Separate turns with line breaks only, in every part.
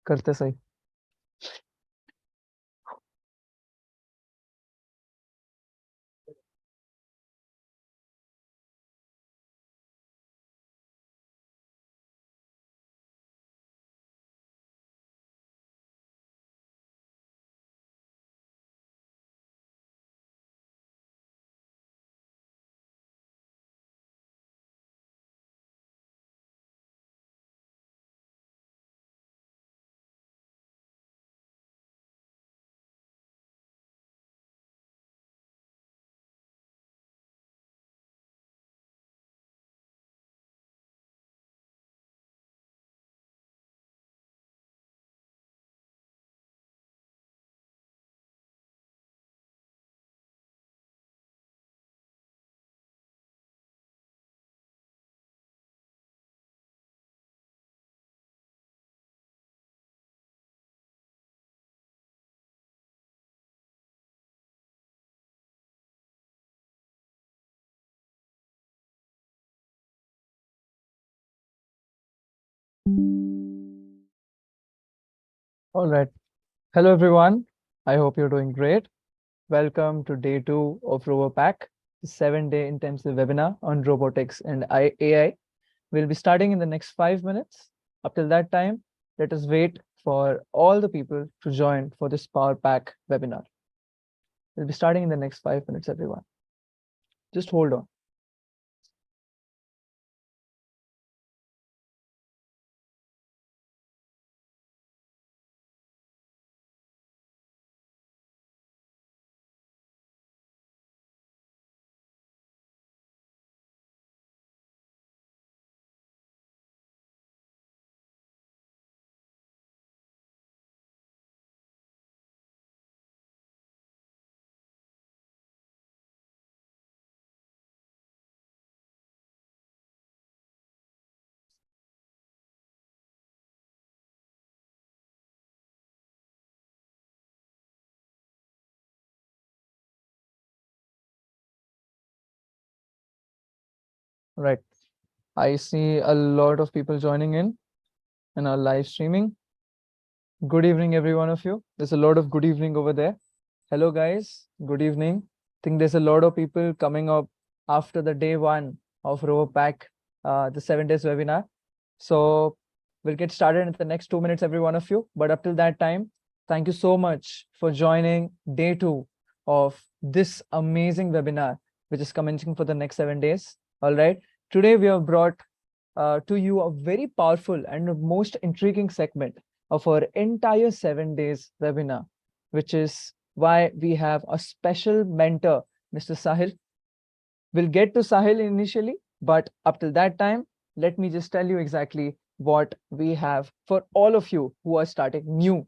करते सही। All right. Hello, everyone. I hope you're doing great. Welcome to day 2 of RoboPack, the 7-day intensive webinar on robotics and AI. We'll be starting in the next 5 minutes. Up till that time, let us wait for all the people to join for this Power Pack webinar. We'll be starting in the next 5 minutes, everyone. Just hold on. Right. I see a lot of people joining in our live streaming. Good evening, every one of you. There's a lot of good evening over there. Hello, guys. Good evening. I think there's a lot of people coming up after the day 1 of RoboPack, the 7 days webinar. So we'll get started in the next 2 minutes, every one of you. But up till that time, thank you so much for joining day 2 of this amazing webinar, which is commencing for the next 7 days. All right. Today, we have brought to you a very powerful and most intriguing segment of our entire 7 days webinar, which is why we have a special mentor, Mr. Sahil. We'll get to Sahil initially, but up till that time, let me just tell you exactly what we have for all of you who are starting new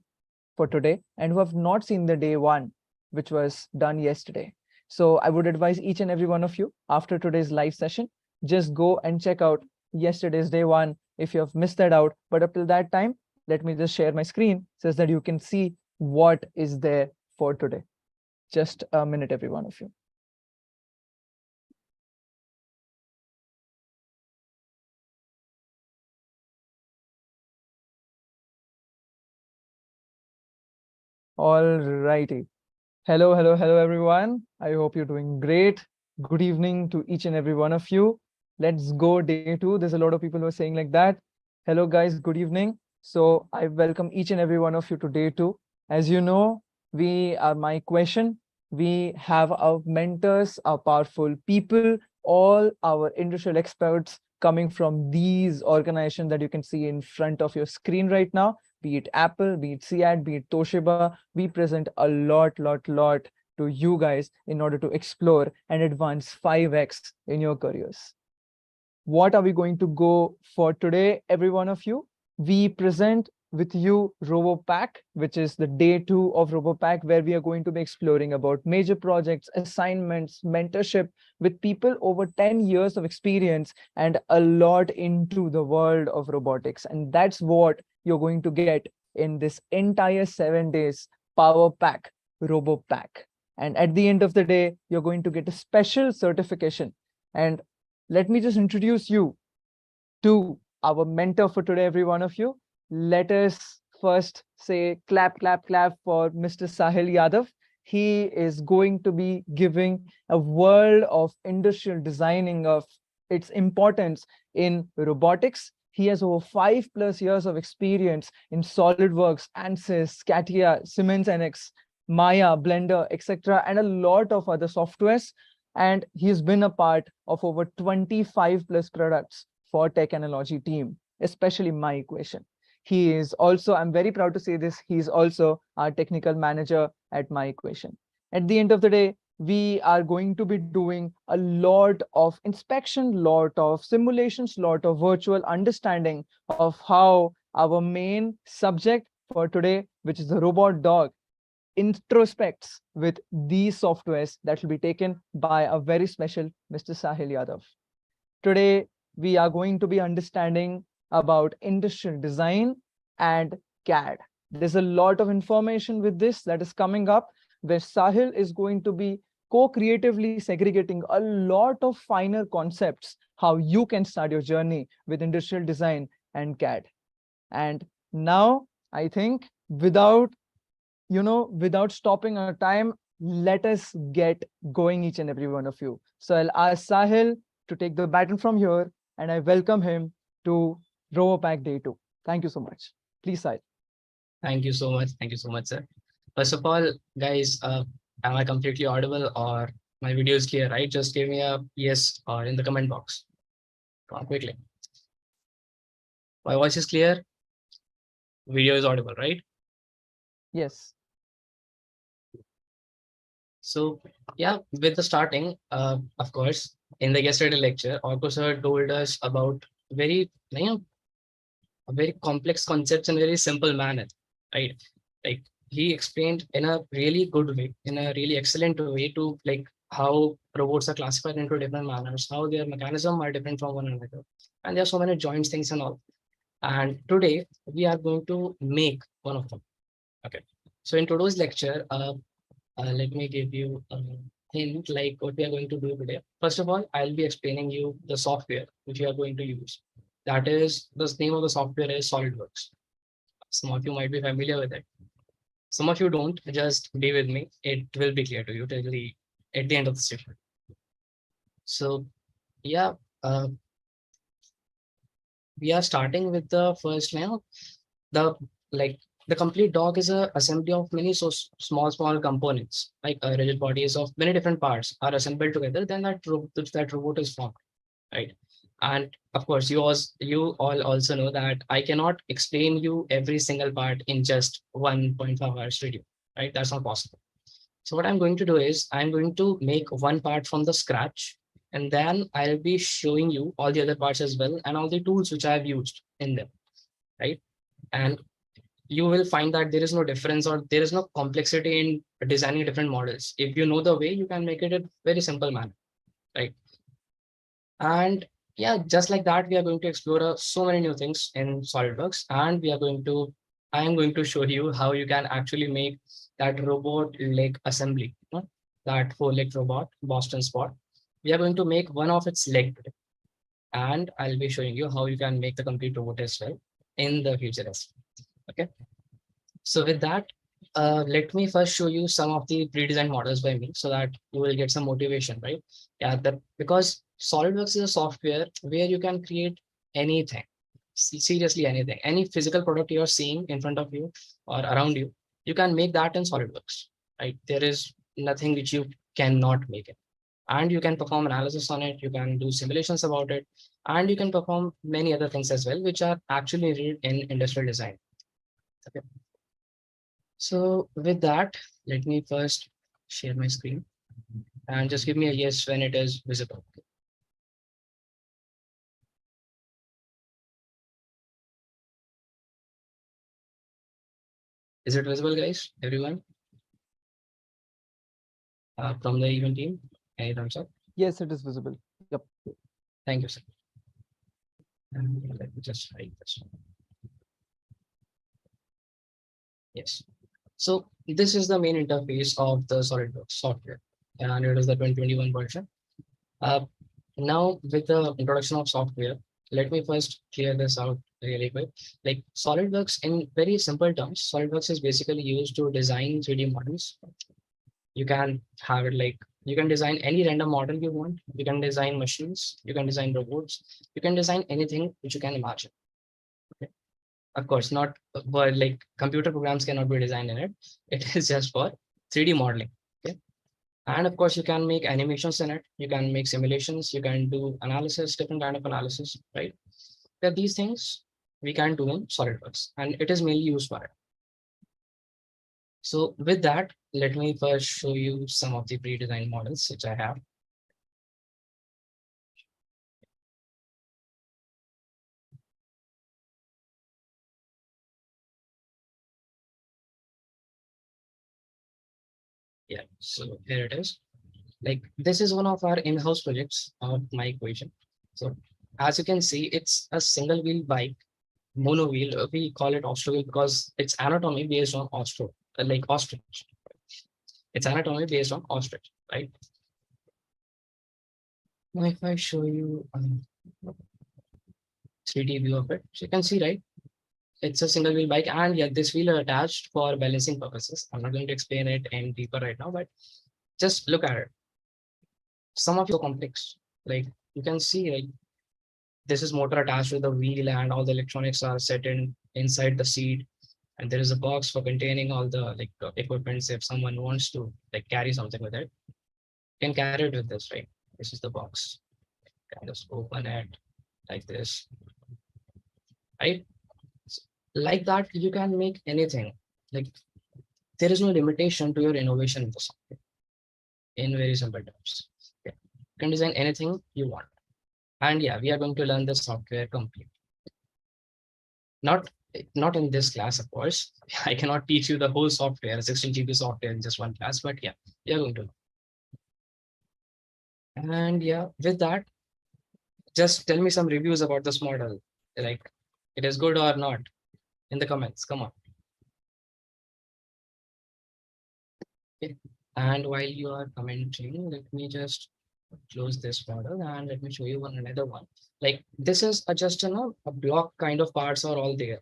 for today and who have not seen the day 1, which was done yesterday. So I would advise each and every one of you, after today's live session, just go and check out yesterday's day 1 if you have missed that out. But up till that time, let me just share my screen so that you can see what is there for today. Just a minute, every one of you. All righty. Hello, everyone. I hope you're doing great. Good evening to each and every one of you. Let's go day 2. There's a lot of people who are saying like that. Hello, guys. Good evening. So I welcome each and every one of you to day 2. As you know, my question, we have our mentors, our powerful people, all our industrial experts coming from these organizations that you can see in front of your screen right now. Be it Apple, be it CAD, be it Toshiba, we present a lot to you guys in order to explore and advance 5x in your careers. What are we going to go for today, every one of you? We present with you RoboPack, which is the day 2 of RoboPack, where we are going to be exploring about major projects, assignments, mentorship with people over 10 years of experience and a lot into the world of robotics. And that's what you're going to get in this entire 7 days Power Pack, RoboPack. And at the end of the day, you're going to get a special certification. And let me just introduce you to our mentor for today, every one of you. Let us first say clap, clap, clap for Mr. Sahil Yadav. He is going to be giving a world of industrial designing of its importance in robotics. He has over 5+ years of experience in SolidWorks, ANSYS, CATIA, Siemens NX, Maya, Blender, etc., and a lot of other softwares. And he's been a part of over 25+ products for Tech Analogy team, especially My Equation. He is also, I'm very proud to say this, he's also our technical manager at My Equation. At the end of the day, we are going to be doing a lot of inspection, lot of simulations, lot of virtual understanding of how our main subject for today, which is the robot dog, introspects with these softwares that will be taken by a very special Mr. Sahil Yadav. Today, we are going to be understanding about industrial design and CAD. There's a lot of information with this that is coming up, where Sahil is going to be co-creatively segregating a lot of finer concepts, how you can start your journey with industrial design and CAD. And now, I think without stopping our time, let us get going, each and every one of you. So I'll ask Sahil to take the baton from here, and I welcome him to RoboPack Day 2. Thank you so much. Please, Sahil.
Thank you so much. Thank you so much, sir. First of all, guys, am I completely audible or my video is clear, right? Just give me a yes or in the comment box. Come on, quickly. My voice is clear. Video is audible, right?
Yes.
So yeah, with the starting, of course, in the yesterday lecture, Orko sir told us about very, very complex concepts in a very simple manner, right? Like he explained in a really good way, in a really excellent way to like how robots are classified into different manners, how their mechanism are different from one another. And there are so many joints, things and all. And today we are going to make one of them. Okay. So in today's lecture, let me give you a hint like what we are going to do today. First of all, I'll be explaining you the software which you are going to use. That is, the name of the software is SolidWorks. Some of you might be familiar with it. Some of you don't, just be with me. It will be clear to you till at the end of the session. So yeah, we are starting with the first now. The complete dog is a assembly of many small components, like rigid bodies of many different parts are assembled together. Then that robot is formed, right? And of course, you all also know that I cannot explain you every single part in just 1.5 hours video, right? That's not possible. So what I'm going to do is I'm going to make one part from the scratch, and then I'll be showing you all the other parts as well and all the tools which I've used in them, right? And you will find that there is no difference or there is no complexity in designing different models. If you know the way, you can make it a very simple manner, right? And yeah, just like that, we are going to explore so many new things in SolidWorks, and I am going to show you how you can actually make that robot leg assembly, that 4-legged robot, Boston Spot. We are going to make one of its leg today, and I'll be showing you how you can make the complete robot as well in the future as well. Okay. So with that, let me first show you some of the pre-designed models by me so that you will get some motivation, right? Yeah, because SolidWorks is a software where you can create anything, seriously anything, any physical product you're seeing in front of you or around you, you can make that in SolidWorks, right? There is nothing which you cannot make it. And you can perform analysis on it, you can do simulations about it, and you can perform many other things as well, which are actually needed in industrial design. Okay. So with that, let me first share my screen and just give me a yes when it is visible. Is it visible, guys? Everyone? From the event team? Any thumbs up?
Yes, it is visible. Yep.
Thank you, sir. And let me just hide this one. Yes. So this is the main interface of the SolidWorks software, and it is the 2021 version. Now, with the introduction of software, let me first clear this out really quick. Like SolidWorks, in very simple terms, SolidWorks is basically used to design 3D models. You can have it like you can design any random model you want. You can design machines. You can design robots. You can design anything which you can imagine. Okay. Of course, not but like computer programs cannot be designed in it. It is just for 3D modeling. Okay. And of course, you can make animations in it. You can make simulations. You can do analysis, different kind of analysis, right? That these things we can do in SolidWorks, and it is mainly used for it. So with that, let me first show you some of the pre-designed models which I have. Yeah, so here it is. Like this is one of our in-house projects of my equation. So as you can see, it's a single wheel bike, mono wheel. We call it ostro wheel because its anatomy based on like ostrich. It's anatomy based on ostrich, right? Now if I show you 3D view of it, so you can see, right? It's a single wheel bike, and yeah, this wheel are attached for balancing purposes. I'm not going to explain it any deeper right now, but just look at it. Some of you are complex. Like you can see, like this is motor attached to the wheel, and all the electronics are set in inside the seat. And there is a box for containing all the like equipments. If someone wants to like carry something with it, you can carry it with this, right? This is the box. You can just open it like this, right? Like that, you can make anything. Like there is no limitation to your innovation in the software in very simple terms. Okay. You can design anything you want. And yeah, we are going to learn the software complete. Not not in this class, of course. I cannot teach you the whole software, 16 GB software in just one class, but yeah, we are going to. And yeah, with that, just tell me some reviews about this model. Like it is good or not in the comments. Come on. Okay. And while you are commenting, let me just close this model and let me show you another one. Like this is just a block kind of parts are all there.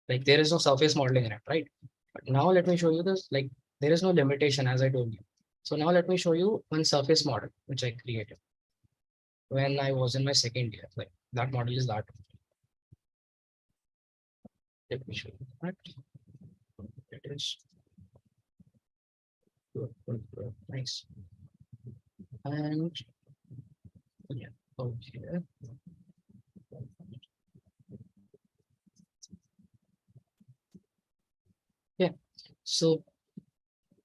Like there is no surface modeling in it, right? But now let me show you this. Like there is no limitation as I told you. So now let me show you one surface model which I created when I was in my second year. Like that model is that. Let me show you that. It is nice. And yeah, okay. Yeah. So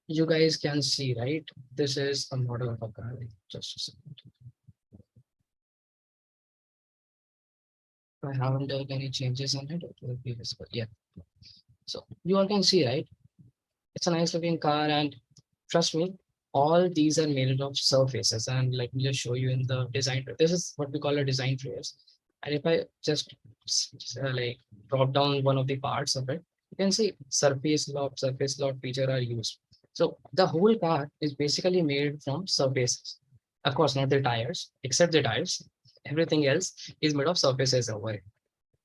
you guys can see, right? This is a model of a car. Just a second. If I haven't done any changes on it, it will be visible. Yeah. So you all can see, right? It's a nice looking car, and trust me, all these are made of surfaces. And let me just show you in the design. This is what we call a design trace. And if I just like drop down one of the parts of it, you can see surface lock feature are used. So the whole car is basically made from surfaces. Of course, not the tires, except the tires. Everything else is made of surfaces over it.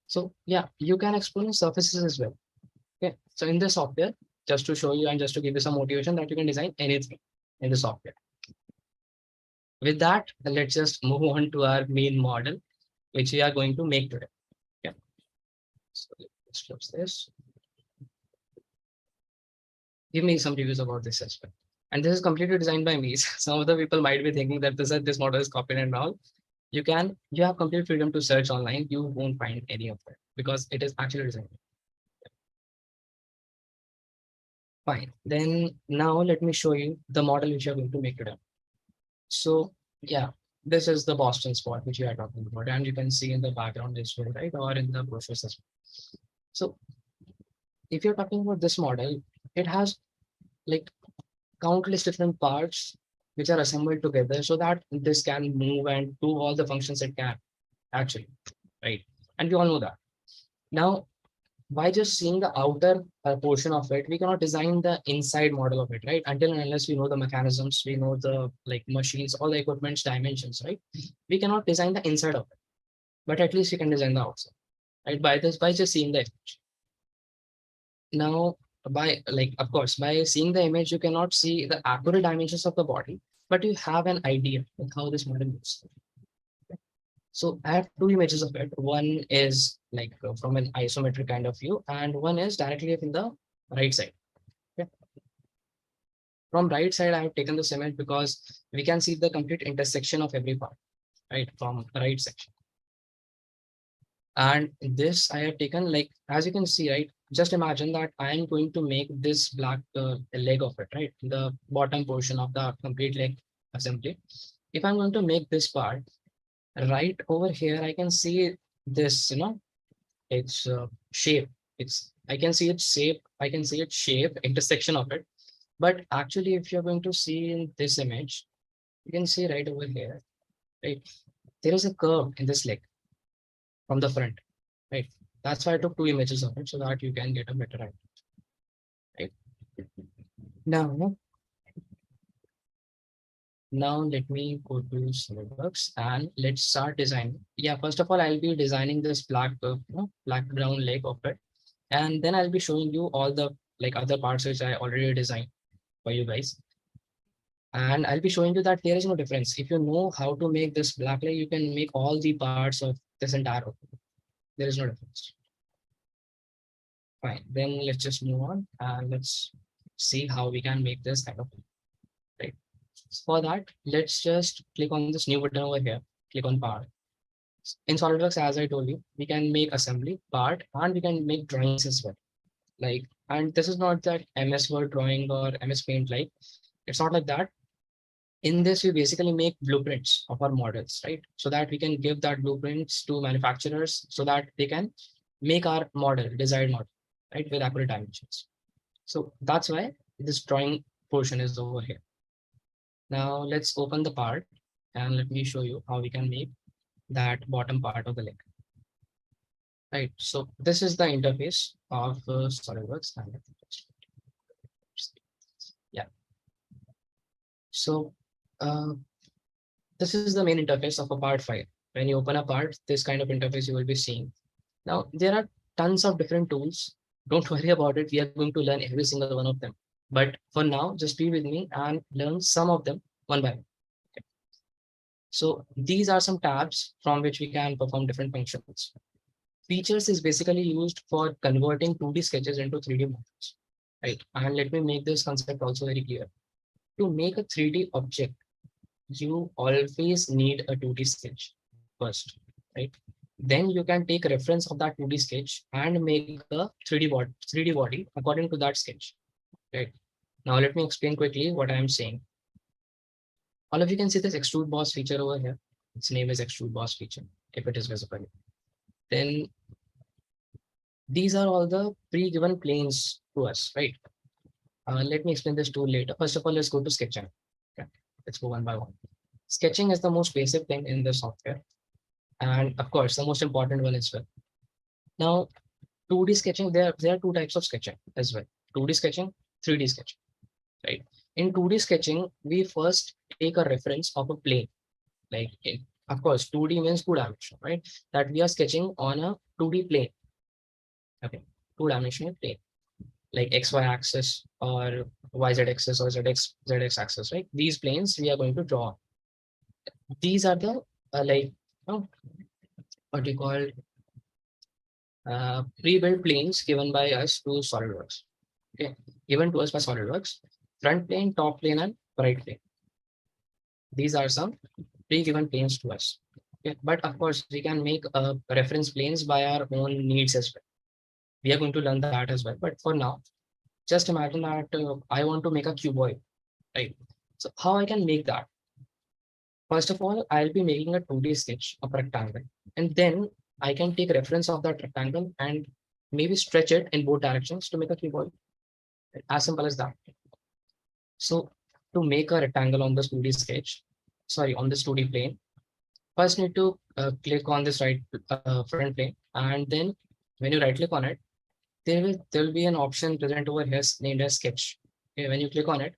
So yeah, you can explore surfaces as well. Okay. So in the software, just to show you and just to give you some motivation that you can design anything in the software. With that, let's just move on to our main model, which we are going to make today. Yeah. So let's close this. Give me some reviews about this as well. And this is completely designed by me. Some of the people might be thinking that this model is copied and all. You have complete freedom to search online. You won't find any of it because it is actually designed. Fine. Then now let me show you the model which you're going to make today. So yeah, this is the Boston spot which you are talking about, and you can see in the background as well, right? Or in the process as well. So if you're talking about this model, it has like countless different parts which are assembled together so that this can move and do all the functions it can actually, right? And we all know that. Now, by just seeing the outer portion of it, we cannot design the inside model of it, right? Until and unless we know the mechanisms, we know the like machines, all the equipment's dimensions, right? We cannot design the inside of it, but at least we can design the outside. right? By just seeing the image. Now, of course, by seeing the image, you cannot see the accurate dimensions of the body, but you have an idea of how this model looks. So I have two images of it. One is from an isometric kind of view, and one is directly in the right side. Okay. From right side, I have taken this image because we can see the complete intersection of every part, right, from the right section. And this I have taken, as you can see, right, just imagine that I am going to make this black leg of it, right, the bottom portion of the complete leg assembly. If I'm going to make this part, right over here, I can see this, its shape. I can see its shape, intersection of it. But actually, if you're going to see in this image, you can see right over here, right, there is a curve in this leg from the front, right? That's why I took two images of it so that you can get a better idea, right? Now, let me go to SolidWorks and let's start designing. Yeah, first of all, I'll be designing this black brown leg of it, and then I'll be showing you all the other parts which I already designed for you guys. And I'll be showing you that there is no difference. If you know how to make this black leg, you can make all the parts of this entire object. There is no difference. Fine. Then let's just move on and let's see how we can make this kind of right. So for that, let's just click on this new button over here. Click on part. In SolidWorks, as I told you, we can make assembly, part, and we can make drawings as well. And this is not that MS Word drawing or MS Paint like. It's not like that. In this, we basically make blueprints of our models, right? So that we can give that blueprints to manufacturers so that they can make our model, desired model, right, with accurate dimensions. So that's why this drawing portion is over here. Now let's open the part and let me show you how we can make that bottom part of the leg. Right, so this is the interface of SolidWorks. Yeah. So this is the main interface of a part file. When you open a part, this kind of interface you will be seeing. Now, there are tons of different tools. Don't worry about it. We are going to learn every single one of them. But for now, just be with me and learn some of them one by one. Okay. So these are some tabs from which we can perform different functions. Features is basically used for converting 2D sketches into 3D models. Right. And let me make this concept also very clear. To make a 3D object, you always need a 2D sketch first, right? Then you can take reference of that 2D sketch and make a 3D body according to that sketch, right? Now let me explain quickly what I am saying. All of you can see this extrude boss feature over here. Its name is extrude boss feature, if it is visible. Then these are all the pre-given planes to us, right? Let me explain this tool later. First of all, let's go to sketching. Okay. Let's go one by one. Sketching is the most basic thing in the software. And of course, the most important one as well. Now, 2D sketching, there are two types of sketching as well. 2D sketching, 3D sketching, right? In 2D sketching, we first take a reference of a plane. Of course, 2D means two-dimensional, right? That we are sketching on a 2D plane. Okay, two-dimensional plane, like XY axis or YZ axis or ZX axis, right? These planes we are going to draw. These are the what we call pre-built planes given by us to SolidWorks. Okay, given to us by SolidWorks, front plane, top plane, and right plane. These are some pre-given planes to us. Okay, but of course, we can make reference planes by our own needs as well. We are going to learn that as well. But for now, just imagine that I want to make a cuboid, right? So how I can make that? First of all, I'll be making a 2D sketch of a rectangle, and then I can take reference of that rectangle and maybe stretch it in both directions to make a cuboid. As simple as that. So to make a rectangle on this 2D sketch, sorry, on this 2D plane, first need to click on this front plane, and then when you right click on it, there will be an option present over here named as sketch. Okay, when you click on it,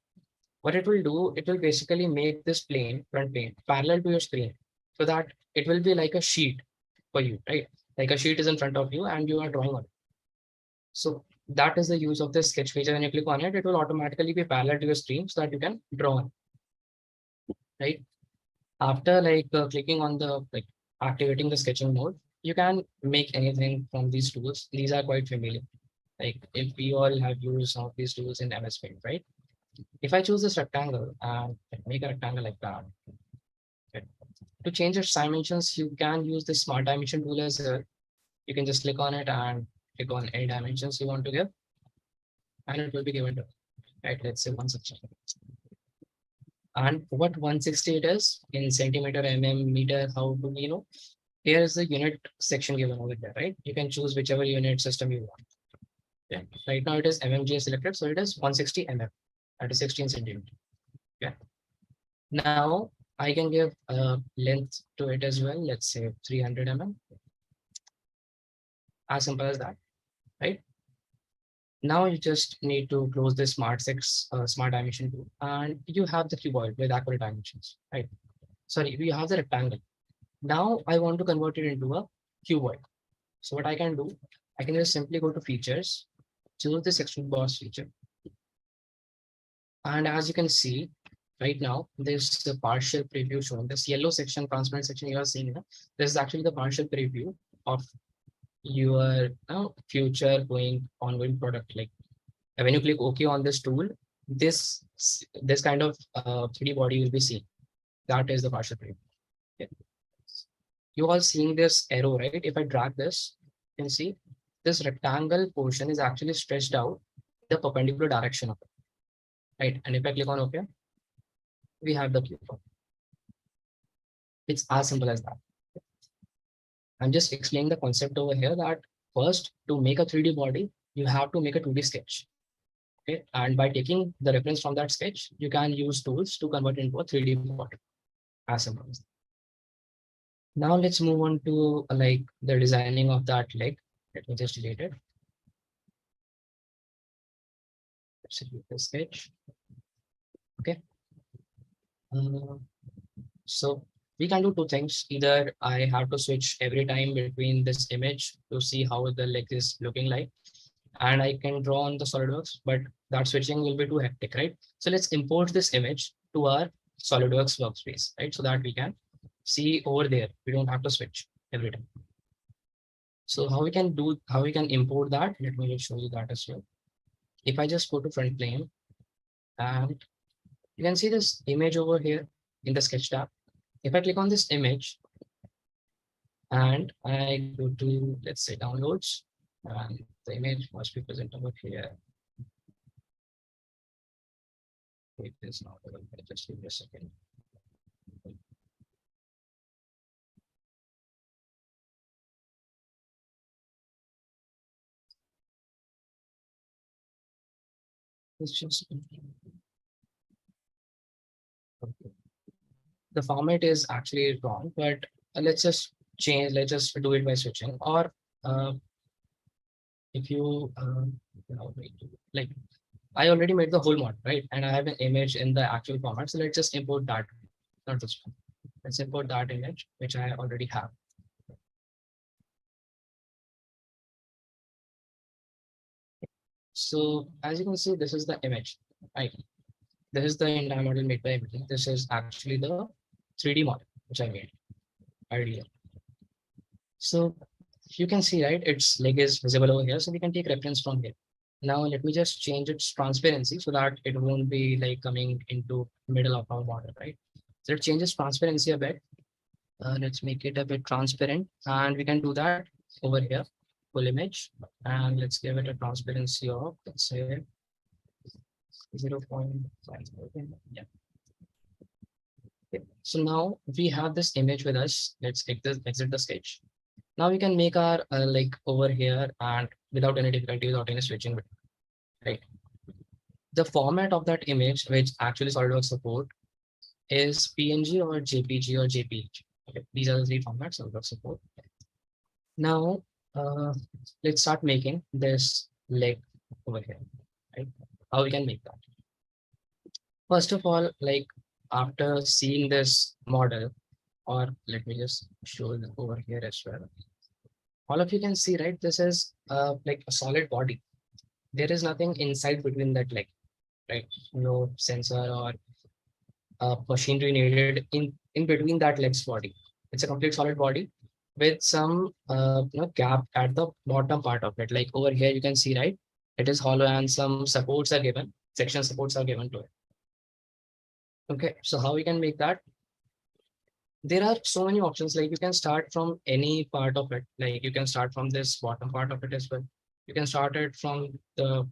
what it will do, it will basically make this plane, front plane, parallel to your screen, so that it will be like a sheet for you, right? Like a sheet is in front of you and you are drawing on it. So that is the use of the sketch feature. When you click on it, it will automatically be parallel to your screen so that you can draw on, right? After clicking on the activating the sketching mode, you can make anything from these tools. These are quite familiar. Like if we all have used some of these tools in MS Paint, right? If I choose this rectangle and make a rectangle like that, okay. To change its dimensions, you can use the smart dimension tool as well. You can just click on it and click on any dimensions you want to give, and it will be given to, right? Let's say 160. And what 160 it is in centimeter, meter, how do we know? Here is the unit section given over there, right? You can choose whichever unit system you want. Yeah. Right now it is mmga selected, so it is 160 that is 16 centimeter. Yeah. Now I can give a length to it as well. Let's say 300 as simple as that, right? Now you just need to close the smart dimension tool, and you have the cuboid with accurate dimensions, right? Sorry, we have the rectangle. Now I want to convert it into a cuboid. So what I can do, I can just simply go to features, choose this extrude boss feature. And as you can see right now, there's a partial preview shown. This yellow section, transparent section you are seeing here, this is actually the partial preview of your future going ongoing product. Like when you click OK on this tool, this kind of 3D body will be seen. That is the partial preview. Okay. You all seeing this arrow, right? If I drag this, you can see this rectangle portion is actually stretched out the perpendicular direction of it, right? And if I click on OK, we have the cube. It's as simple as that. I'm just explaining the concept over here that first, to make a 3D body, you have to make a 2D sketch. Okay. And by taking the reference from that sketch, you can use tools to convert it into a 3D body. As simple as that. Now let's move on to the designing of that leg. Let me just delete it. Let's delete the sketch. Okay. So we can do two things. Either I have to switch every time between this image to see how the leg is looking like, and I can draw on the SolidWorks, but that switching will be too hectic, right? So let's import this image to our SolidWorks workspace, right? So that we can see over there. We don't have to switch every time. So how we can import that? Let me just show you that as well. If I just go to front plane, and you can see this image over here in the sketch tab. If I click on this image and I go to, let's say, downloads, and the image must be present over here. It is not available. Just give me a second. It's just okay. The format is actually wrong, but let's just change. Let's just do it by switching. Or uh, if you like, I already made the whole mod, right? And I have an image in the actual format. So let's just import that, not this one. Let's import that image, which I already have. So as you can see, this is the image, right? This is the entire model made by everything. This is actually the 3D model, which I made earlier. So you can see, right, its leg is visible over here. So we can take reference from here. Now let me just change its transparency so that it won't be coming into middle of our model, right? So it changes transparency a bit. Let's make it a bit transparent, and we can do that over here, full image, and let's give it a transparency of, let's say, 0.5. Yeah. Okay. So now we have this image with us. Let's exit the sketch. Now we can make our over here and without any difficulty, without any switching, right? The format of that image, which actually SolidWorks support, is PNG or JPG or JPEG. Okay. These are the three formats SolidWorks support. Now let's start making this leg over here, right? How we can make that? First of all, after seeing this model, or let me just show it over here as well. all of you can see, right? This is like a solid body. There is nothing inside between that leg, right? No sensor or machinery needed in between that leg's body. It's a complete solid body with some gap at the bottom part of it. Like over here, you can see, right? It is hollow and some supports are given. Section supports are given to it. Okay, so how we can make that? There are so many options. Like you can start from any part of it. Like you can start from this bottom part of it as well. You can start it from the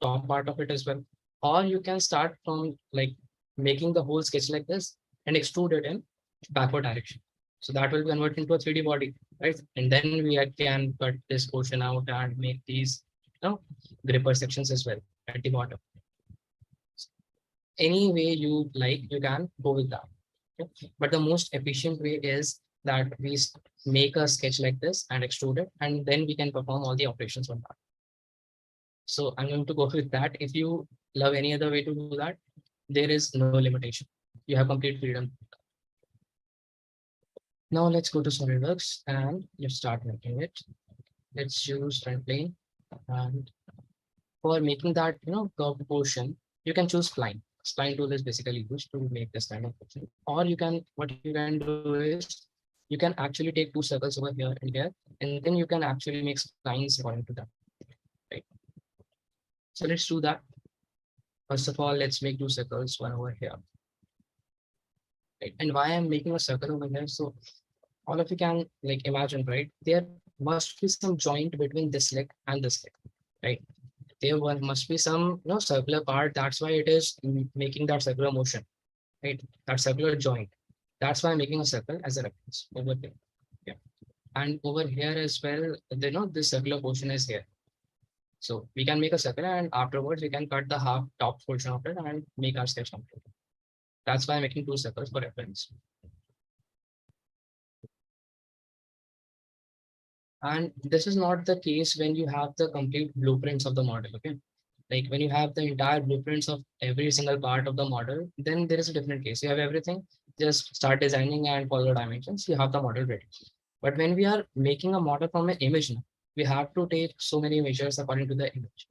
top part of it as well, or you can start from like making the whole sketch like this and extrude it in backward direction. So that will convert into a 3D body, right? And then we can cut this portion out and make these gripper sections as well at the bottom. Any way you like, you can go with that. Okay? But the most efficient way is that we make a sketch like this and extrude it, and then we can perform all the operations on that. So I'm going to go with that. If you love any other way to do that, there is no limitation. You have complete freedom. Now let's go to SolidWorks and let's start making it. Let's choose front plane, and for making that curved portion, you can choose spline. Spline tool is basically used to make this kind of portion. Or you can, what you can do is, you can actually take two circles over here and here, and then you can actually make splines according to that. Right. So let's do that. First of all, let's make two circles, one over here. Right. And why I'm making a circle over here? So all of you can like imagine, right? There must be some joint between this leg and this leg, right? There must be some circular part. That's why it is making that circular motion, right? That circular joint. That's why I'm making a circle as a reference over there. Yeah. And over here as well, this circular portion is here. So we can make a circle, and afterwards we can cut the half top portion of it and make our sketch complete. That's why I'm making two circles for reference. And this is not the case when you have the complete blueprints of the model. Okay. Like when you have the entire blueprints of every single part of the model, then there is a different case. You have everything, just start designing and follow the dimensions. You have the model ready. But when we are making a model from an image now, we have to take so many measures according to the image.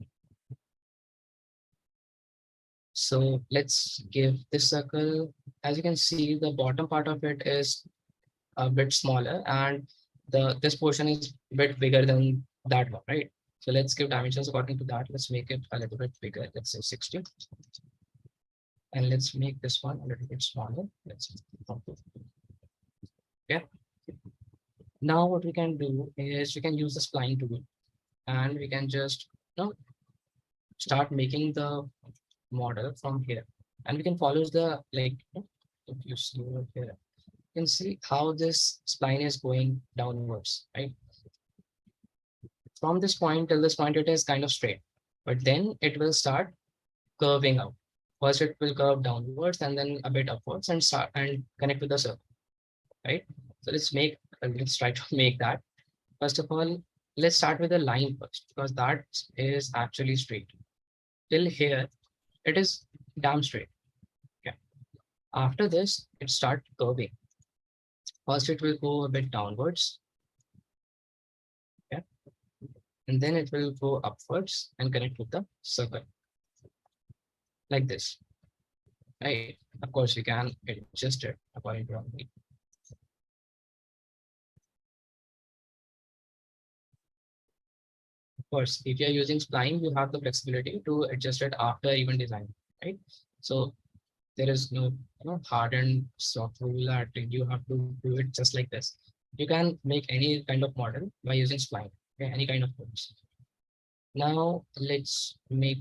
So let's give this circle. As you can see, the bottom part of it is a bit smaller, and this portion is a bit bigger than that one, right? So let's give dimensions according to that. Let's make it a little bit bigger. Let's say 60. And let's make this one a little bit smaller. Let's okay. Now what we can do is we can use the spline tool, and we can just start making the model from here. And we can follow the if you see over here, you can see how this spline is going downwards, right? From this point till this point, it is kind of straight, but then it will start curving out. First, it will curve downwards and then a bit upwards and start and connect with the circle, right? So let's try to make that. First of all, let's start with a line first, because that is actually straight. Till here, it is damn straight. Okay. After this, it starts curving. First, it will go a bit downwards. Okay. And then it will go upwards and connect with the circle. Like this. Right. Of course, we can adjust it according to our need. Of course, if you're using spline, you have the flexibility to adjust it after even design, right? So there is no hardened soft rule that you have to do it just like this. You can make any kind of model by using spline, okay? Any kind of tools. Now let's make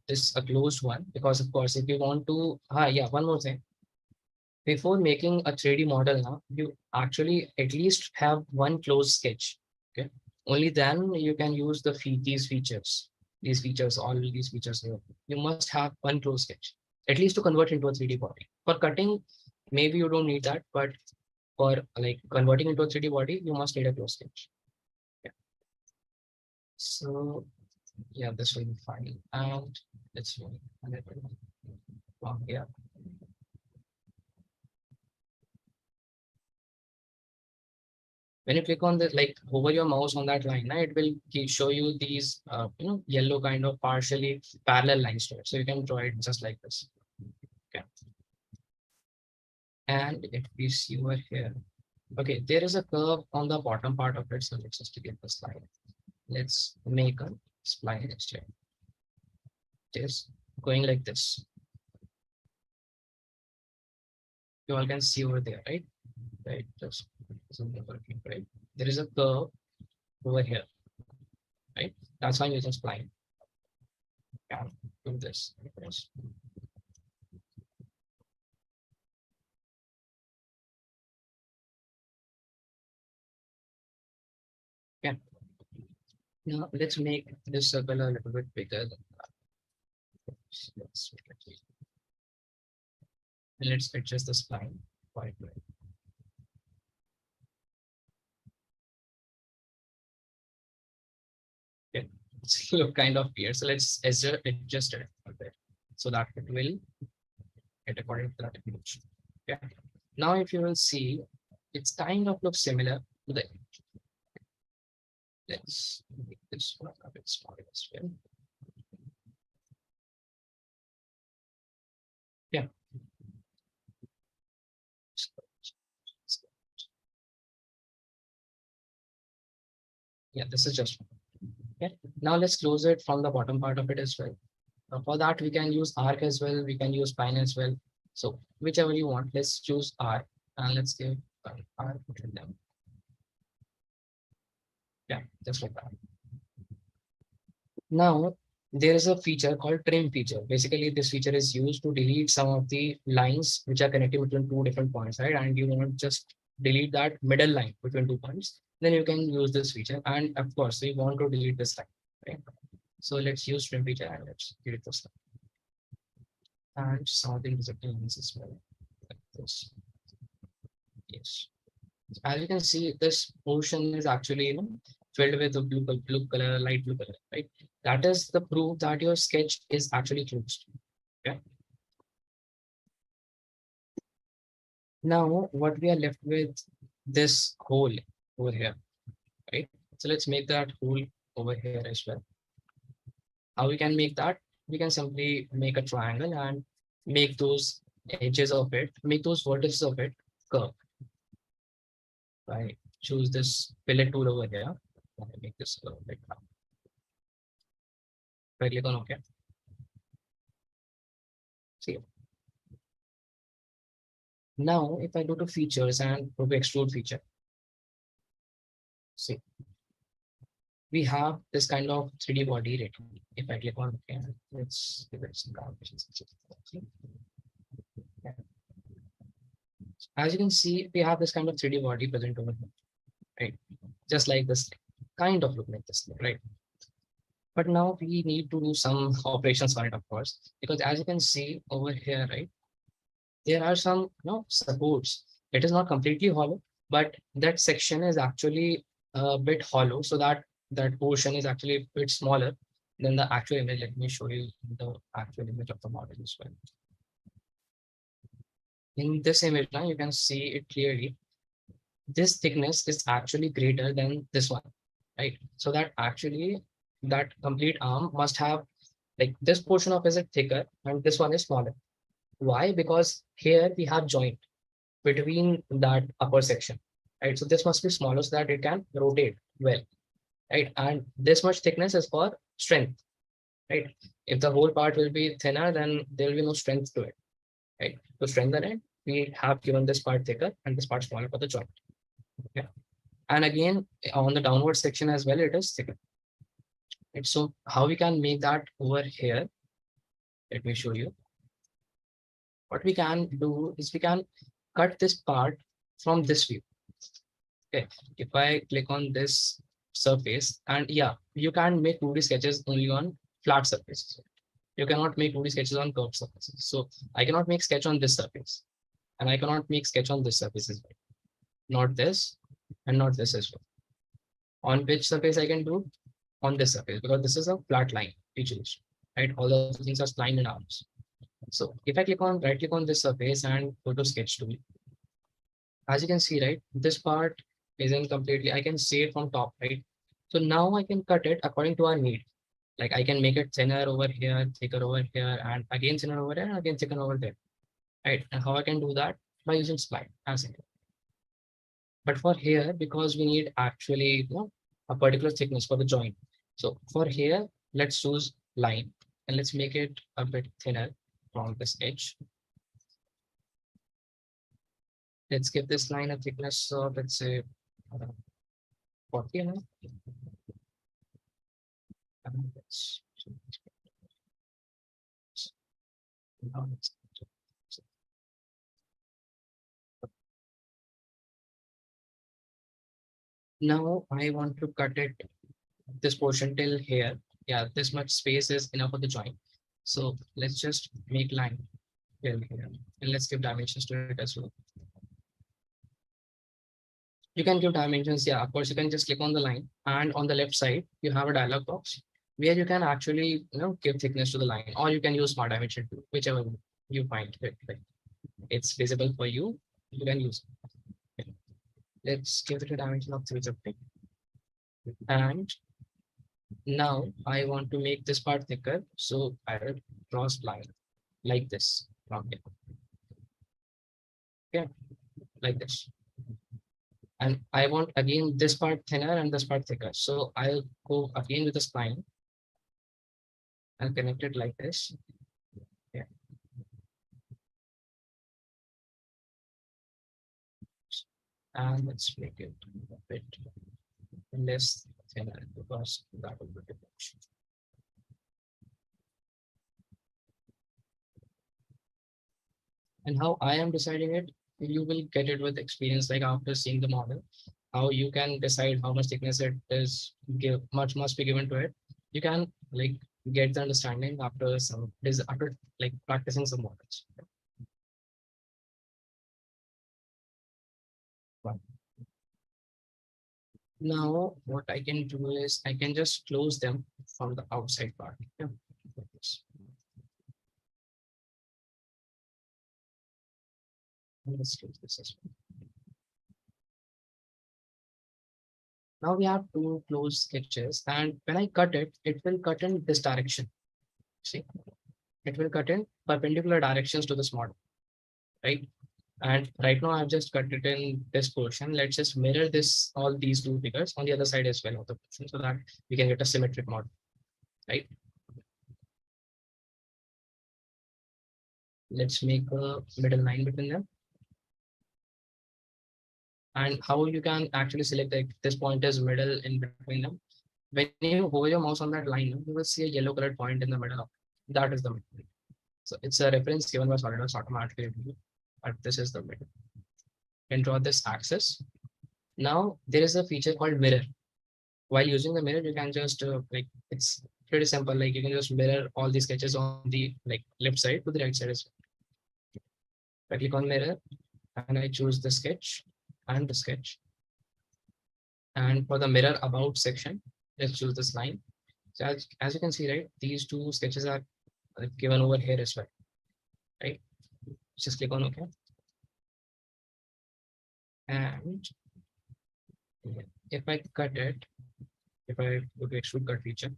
this a closed one, because of course, if you want to, yeah, one more thing. Before making a 3D model now, you actually at least have one closed sketch. Okay. Only then you can use these features. All these features here. You must have one closed sketch, at least to convert into a 3D body. For cutting, maybe you don't need that, but for like converting into a 3D body, you must need a closed sketch. Yeah. So yeah, this will be fine. And let's move a little from here. when you click on the like hover your mouse on that line, it will show you these yellow kind of partially parallel lines to it. So you can draw it just like this. Okay. And if we see over here, okay, there is a curve on the bottom part of it. So let's just get the slide. Let's make a spline instead. Just going like this. You all can see over there, right? Right. Just working, right? There is a curve over here, right? That's why I'm using spline. Yeah, do this. Yes. Yeah. Now let's make this circle a little bit bigger. Let's adjust the spline quite well. Okay, it's look kind of weird. So let's adjust it a bit so that it will get according to that image. Okay. Now if you will see, it's kind of looks similar to the image. Let's make this one a bit smaller as well. Yeah. Yeah, this is just okay. Now let's close it from the bottom part of it as well. For that, we can use arc as well. We can use spline as well. So whichever you want, let's choose arc and let's give arc between them. Yeah, just like that. Now there is a feature called trim feature. Basically, this feature is used to delete some of the lines which are connecting between two different points, right? And you want to just delete that middle line between 2 points. Then you can use this feature. And of course, we want to delete this line, right? So let's use trim feature and let's delete this line. And something is lines as well. Like this. Yes. As you can see, this portion is actually filled with the blue color, light blue color, right? That is the proof that your sketch is actually closed. Okay. Now, what we are left with this hole over here, right? So let's make that hole over here as well. How we can make that? We can simply make a triangle and make those edges of it, make those vertices of it curve. Right? Choose this fillet tool over here. Make this curve like that. I click on OK. See. Now, if I go to features and go to extrude feature, see, we have this kind of 3D body ready. If I click on OK, let's give it some calculations. As you can see, we have this kind of 3D body present over here, right? Just like this, kind of look like this, right? But now we need to do some operations on it, of course, because as you can see over here, right, there are some supports. It is not completely hollow, but that section is actually a bit hollow, so that that portion is actually a bit smaller than the actual image. Let me show you the actual image of the model as well. In this image now, you can see it clearly. This thickness is actually greater than this one, right? So that actually that complete arm must have like this portion of it is thicker and this one is smaller. Why? Because here we have joint between that upper section, right? So this must be smaller so that it can rotate well, right? And this much thickness is for strength, right? If the whole part will be thinner, then there will be no strength to it, right? To strengthen it, we have given this part thicker and this part smaller for the joint. Okay. And again, on the downward section as well, it is thicker. Right? So how we can make that over here? Let me show you. What we can do is we can cut this part from this view. Okay, if I click on this surface, and yeah, you can make 2D sketches only on flat surfaces. You cannot make 2D sketches on curved surfaces. So I cannot make sketch on this surface, and I cannot make sketch on this surface as well. Not this, and not this as well. On which surface I can do? On this surface, because this is a flat line, features, right? All those things are spline and arms. So if I right click on this surface and go to sketch tool, as you can see, right, this part isn't completely, I can see it from top, right? So now I can cut it according to our need. Like I can make it thinner over here, thicker over here, and again thinner over here, and again thicker over there, right? And how I can do that? By using spline as it. But for here, because we need actually, a particular thickness for the joint. So for here, let's choose line and let's make it a bit thinner from this edge. Let's give this line a thickness of, let's say, uh, 40 mm. And now let's- now I want to cut it this portion till here. Yeah, this much space is enough for the joint. So let's just make line till here and let's give dimensions to it as well. You can give dimensions. Yeah, of course, you can just click on the line and on the left side, you have a dialog box where you can actually, give thickness to the line, or you can use smart dimension too, whichever you find it. Like, it's visible for you. You can use it. Let's give it a dimension of 350. And now I want to make this part thicker. So I will draw a spline like this from here. Okay, like this. And I want again this part thinner and this part thicker. So I'll go again with the spline and connect it like this. Yeah. And let's make it a bit less thinner because that will be too much. And how I am deciding it, you will get it with experience, like after seeing the model, how you can decide how much thickness it is, give much must be given to it. You can like get the understanding after some after like practicing some models. But now what I can do is I can just close them from the outside part. Yeah. Like this. And let's close this as well. Now we have two closed sketches, and when I cut it, it will cut in this direction. See, it will cut in perpendicular directions to this model, right? And right now I've just cut it in this portion. Let's just mirror this, all these two figures on the other side as well of the portion so that we can get a symmetric model, right? Let's make a middle line between them. And how you can actually select that this point is middle in between them. When you hover your mouse on that line, you will see a yellow colored point in the middle of that is the middle. So it's a reference given by SolidWorks automatically, but this is the middle. You can draw this axis. Now there is a feature called mirror. While using the mirror, you can just like it's pretty simple. Like you can just mirror all the sketches on the like left side to the right side as well. I click on mirror and I choose the sketch and the sketch. And for the mirror about section, let's choose this line. So as you can see, right, these two sketches are given over here as well, right? Just click on OK. And if I cut it, if I go to extrude cut feature,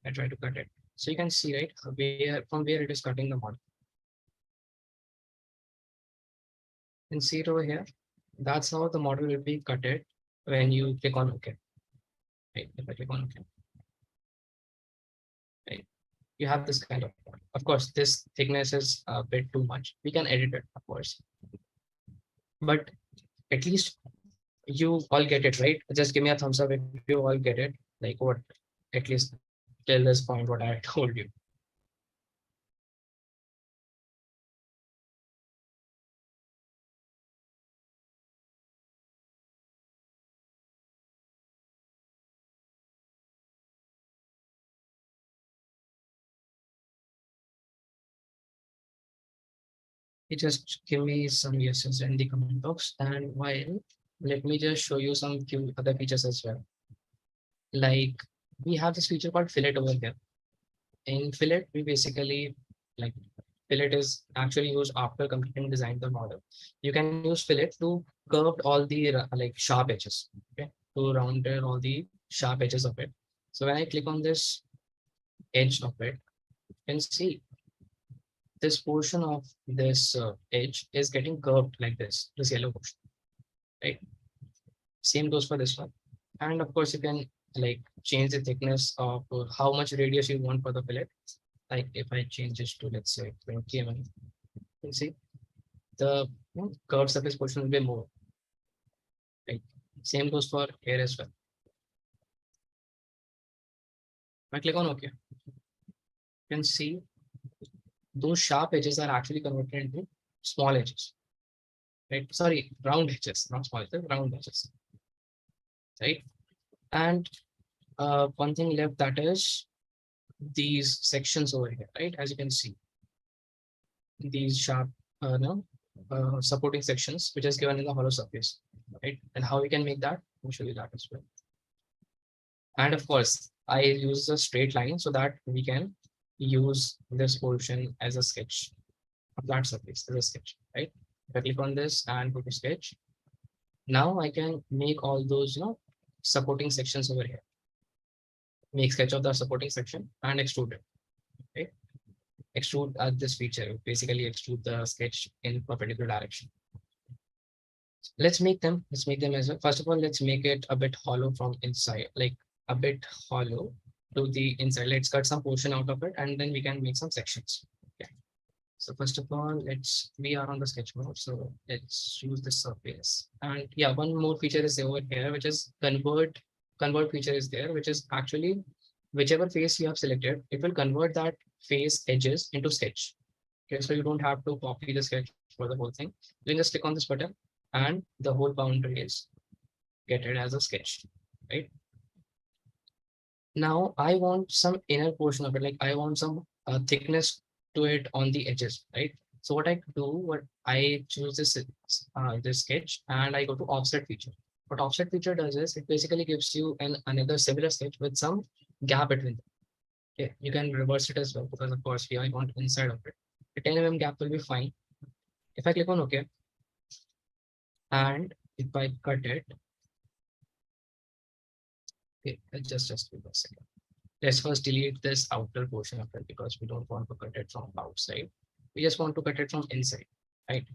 I try to cut it. So you can see, right, where from where it is cutting the model. And see it over here. That's how the model will be cutted when you click on OK. Right? If I click on OK, right, you have this kind of model. Of course, this thickness is a bit too much. We can edit it, of course, but at least you all get it, right? Just give me a thumbs up if you all get it. Like what, at least till this point, what I told you. You just give me some yeses in the comment box. And while let me just show you some few other features as well. Like we have this feature called fillet over here. In fillet, we basically like fillet is actually used after completing design the model. You can use fillet to curve all the like sharp edges, okay, to round all the sharp edges of it. So when I click on this edge of it, you can see this portion of this edge is getting curved like this yellow portion, right? Same goes for this one. And of course, you can like change the thickness of how much radius you want for the fillet. Like if I change this to, let's say, 20 mm, you can see the curved surface portion will be more, right? Same goes for here as well. I click on OK. You can see those sharp edges are actually converted into small edges, right? Sorry, round edges, not small edges, round edges, right? And one thing left, that is these sections over here, right? As you can see, these sharp no, supporting sections, which is given in the hollow surface, right? And how we can make that, I'll show you that as well. And of course, I use a straight line so that we can use this portion as a sketch, a flat surface as a sketch, right? If I click on this and go to sketch, now I can make all those, supporting sections over here. Make sketch of the supporting section and extrude it, right? Extrude this feature, basically extrude the sketch in perpendicular direction. Let's make them as well. First of all, let's make it a bit hollow from inside, like a bit hollow to the inside. Let's cut some portion out of it and then we can make some sections. Okay. So first of all, we are on the sketch mode. So let's use the surface. And yeah, one more feature is over here, which is convert feature is there, which is actually whichever face you have selected, it will convert that face edges into sketch. Okay, so you don't have to copy the sketch for the whole thing. You can just click on this button and the whole boundary is get it as a sketch, right? Now I want some inner portion of it, like I want some thickness to it on the edges, right? So what I choose this sketch and I go to offset feature. What offset feature does is it basically gives you another similar sketch with some gap between them. Okay, you can reverse it as well because of course I want inside of it. The 10 mm gap will be fine. If I click on OK, and if I cut it, okay, just give a second. Let's first delete this outer portion of it because we don't want to cut it from outside. We just want to cut it from inside, right?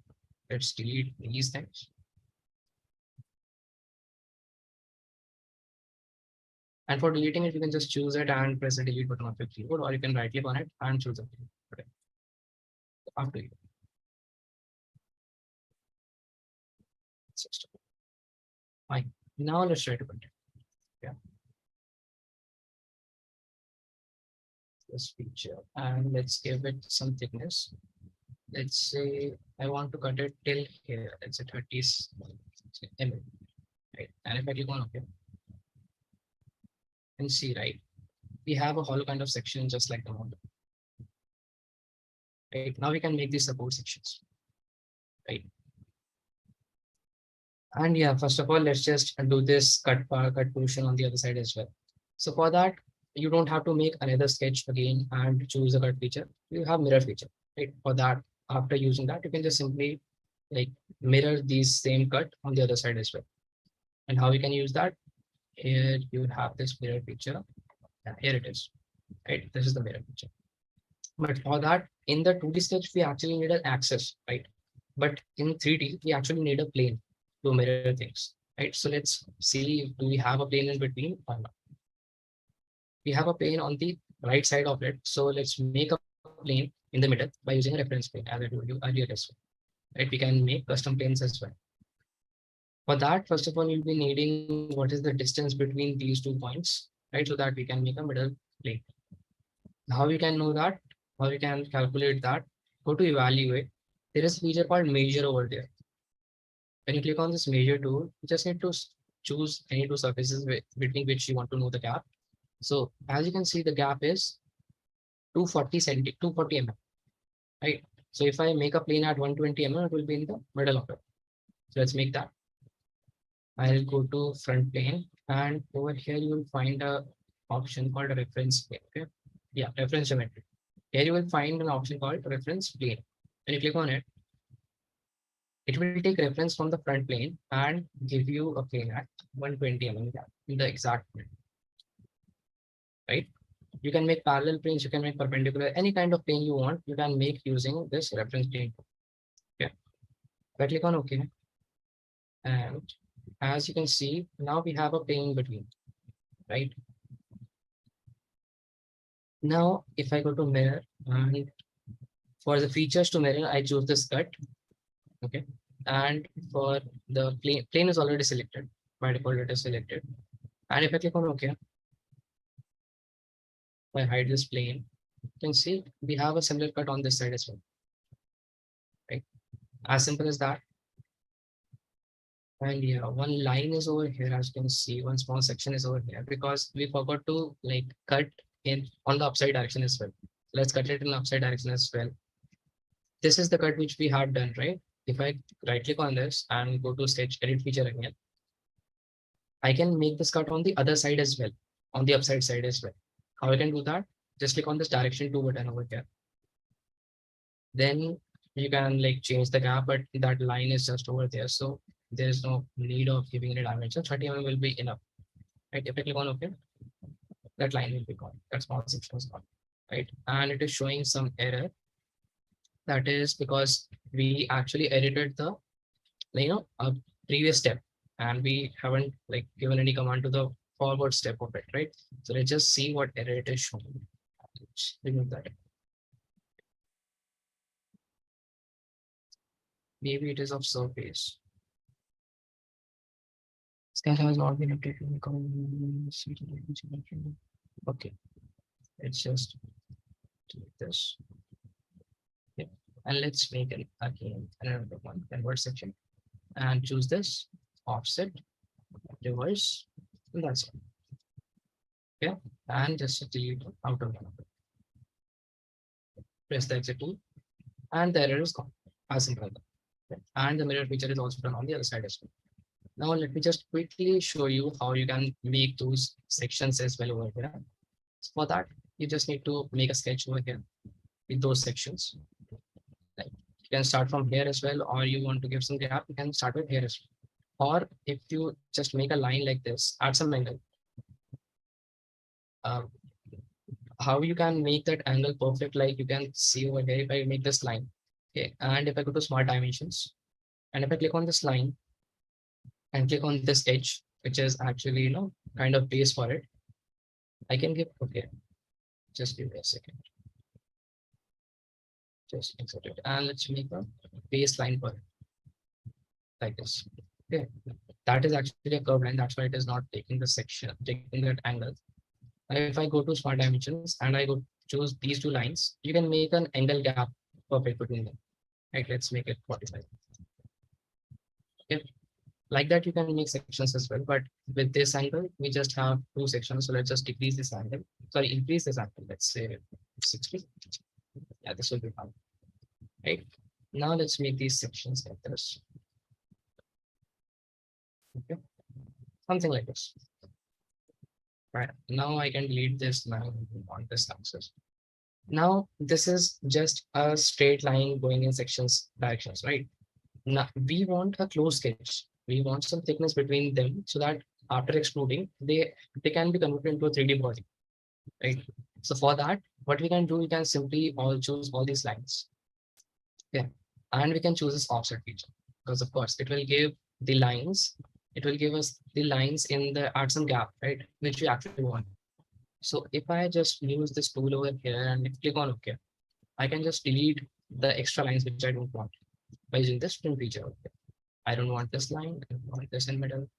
Let's delete these things. And for deleting it, you can just choose it and press the delete button on your keyboard, or you can right click on it and choose it. Okay. After you. Fine. Now let's try to cut it. Yeah. This feature and let's give it some thickness. Let's say I want to cut it till here. Let's say 30 mm. Right. And if I click on OK, and see, right, we have a hollow kind of section just like the model. Right. Now we can make these support sections. Right. And yeah, first of all, let's just do this cut portion on the other side as well. So for that, you don't have to make another sketch again and choose a cut feature. You have mirror feature, right? For that, after using that, you can just simply like mirror these same cut on the other side as well. And how we can use that? Here you have this mirror feature. Yeah, here it is, right? This is the mirror feature. But for that, in the 2D sketch, we actually need an axis, right? But in 3D, we actually need a plane to mirror things, right? So let's see, do we have a plane in between or not? We have a plane on the right side of it. So let's make a plane in the middle by using a reference plane, as I told you earlier as well, right? We can make custom planes as well. For that, first of all, you'll be needing what is the distance between these 2 points, right? So that we can make a middle plane. How we can know that? How we can calculate that? Go to evaluate. There is a feature called measure over there. When you click on this measure tool, you just need to choose any 2 surfaces between which you want to know the gap. So as you can see, the gap is 240 mm, right? So if I make a plane at 120 mm, it will be in the middle of it. So let's make that. I'll go to front plane and over here you will find a option called a reference plane. Okay. Yeah, reference geometry. Here you will find an option called reference plane. When you click on it, it will take reference from the front plane and give you a plane at 120 mm in the exact plane, right? You can make parallel planes, you can make perpendicular, any kind of plane you want, you can make using this reference plane. Okay. If I click on OK, and as you can see, now we have a plane in between, right? Now, if I go to mirror, and for the features to mirror, I choose this cut. Okay. And for the plane is already selected. By default, it is selected. And if I click on OK, if I hide this plane, you can see we have a similar cut on this side as well. Right. As simple as that. And yeah, one line is over here, as you can see, one small section is over here because we forgot to like cut in on the upside direction as well. Let's cut it in the upside direction as well. This is the cut which we have done, right? If I right click on this and go to sketch edit feature again, I can make this cut on the other side as well, on the upside side as well. How I can do that? Just click on this direction 2 button over here. Then you can like change the gap, but that line is just over there. So there is no need of giving any dimension. 30 mm will be enough. Right? If I click on OK, that line will be gone. That small section is gone. Right? And it is showing some error. That is because we actually edited the a previous step and we haven't like given any command to the forward step of it, right? So let's just see what error it is showing. Let's remove that. Maybe it is of surface. Sketch has not been updated. Okay, let's just do this. Yeah. And let's make it again another one, convert section, and choose this offset, reverse, and that's all. Okay, and just delete out of it. Press the exit key, and the error is gone. As simple as that. Okay. And the mirror feature is also done on the other side as well. Now let me just quickly show you how you can make those sections as well over here. So for that, you just need to make a sketch over here with those sections. Like you can start from here as well, or you want to give some gap, you can start with here as well. Or if you just make a line like this, add some angle. Uh, how you can make that angle perfect, like you can see over here, if I make this line, okay, and if I go to smart dimensions, and if I click on this line and click on this edge, which is actually, kind of base for it, I can give, okay, just give me a second. Just insert it. And let's make a baseline for it like this. Okay. That is actually a curved line. That's why it is not taking the section, taking that angle. And if I go to smart dimensions and I go choose these two lines, you can make an angle gap perfect between them. Right. Let's make it 45. Okay. Like that, you can make sections as well. But with this angle, we just have two sections. So let's just decrease this angle. Sorry, increase this angle. Let's say 60. Yeah, this will be fine. Right. Now let's make these sections like this. Okay. Something like this. Right. Now I can delete this now on this axis. Now this is just a straight line going in sections directions, right? Now we want a close sketch. We want some thickness between them so that after extruding, they can be converted into a 3D body, right? So for that, what we can do, we can simply all choose all these lines. Yeah. And we can choose this offset feature because of course it will give the lines, it will give us the lines in the add some gap, right? Which we actually want. So if I just use this tool over here and click on OK, I can just delete the extra lines which I don't want by using this trim feature. Okay. I don't want this line, I don't want this in middle,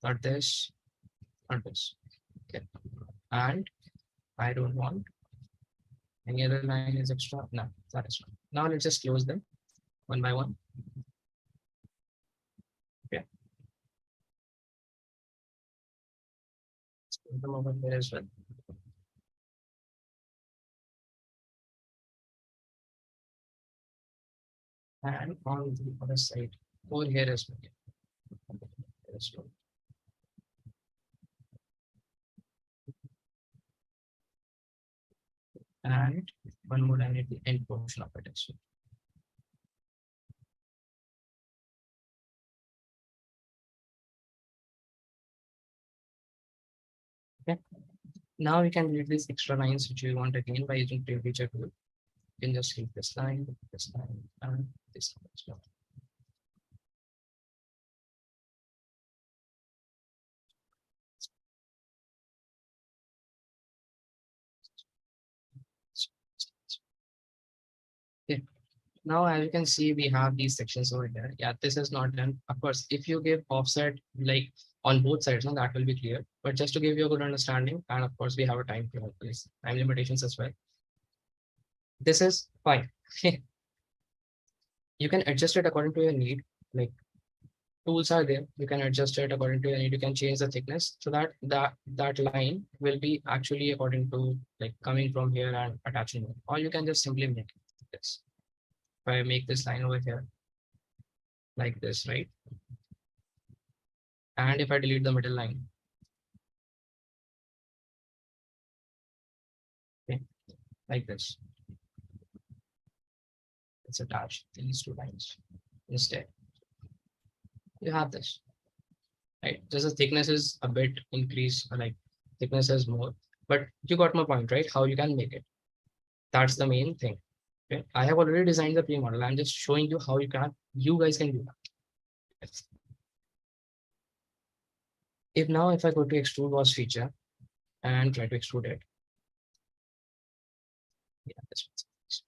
not this, not this. Okay. And I don't want any other line is extra. No, that is fine. Now let's just close them one by one. Okay. Let's put them over here as well. And on the other side, over here as well. And one more line at the end portion of it as well. Okay. Now you can delete these extra lines which you want again by using prefeature tool. You can just delete this line, and this line as well. Okay. Now, as you can see, we have these sections over here. Yeah, this is not done. Of course, if you give offset like on both sides, now that will be clear. But just to give you a good understanding, and of course, we have a time limitations as well. This is fine. You can adjust it according to your need. Like tools are there. You can adjust it according to your need. You can change the thickness so that that line will be actually according to like coming from here and attaching it. Or you can just simply make this. If I make this line over here like this, right? And if I delete the middle line, okay, like this, it's attached these two lines. Instead, you have this, right? Just the thickness is a bit increased, like thickness is more, but you got my point, right? How you can make it. That's the main thing. Okay. I have already designed the pre-model. I'm just showing you how you guys can do that. Yes. If I go to extrude was feature and try to extrude it. Yeah, this one's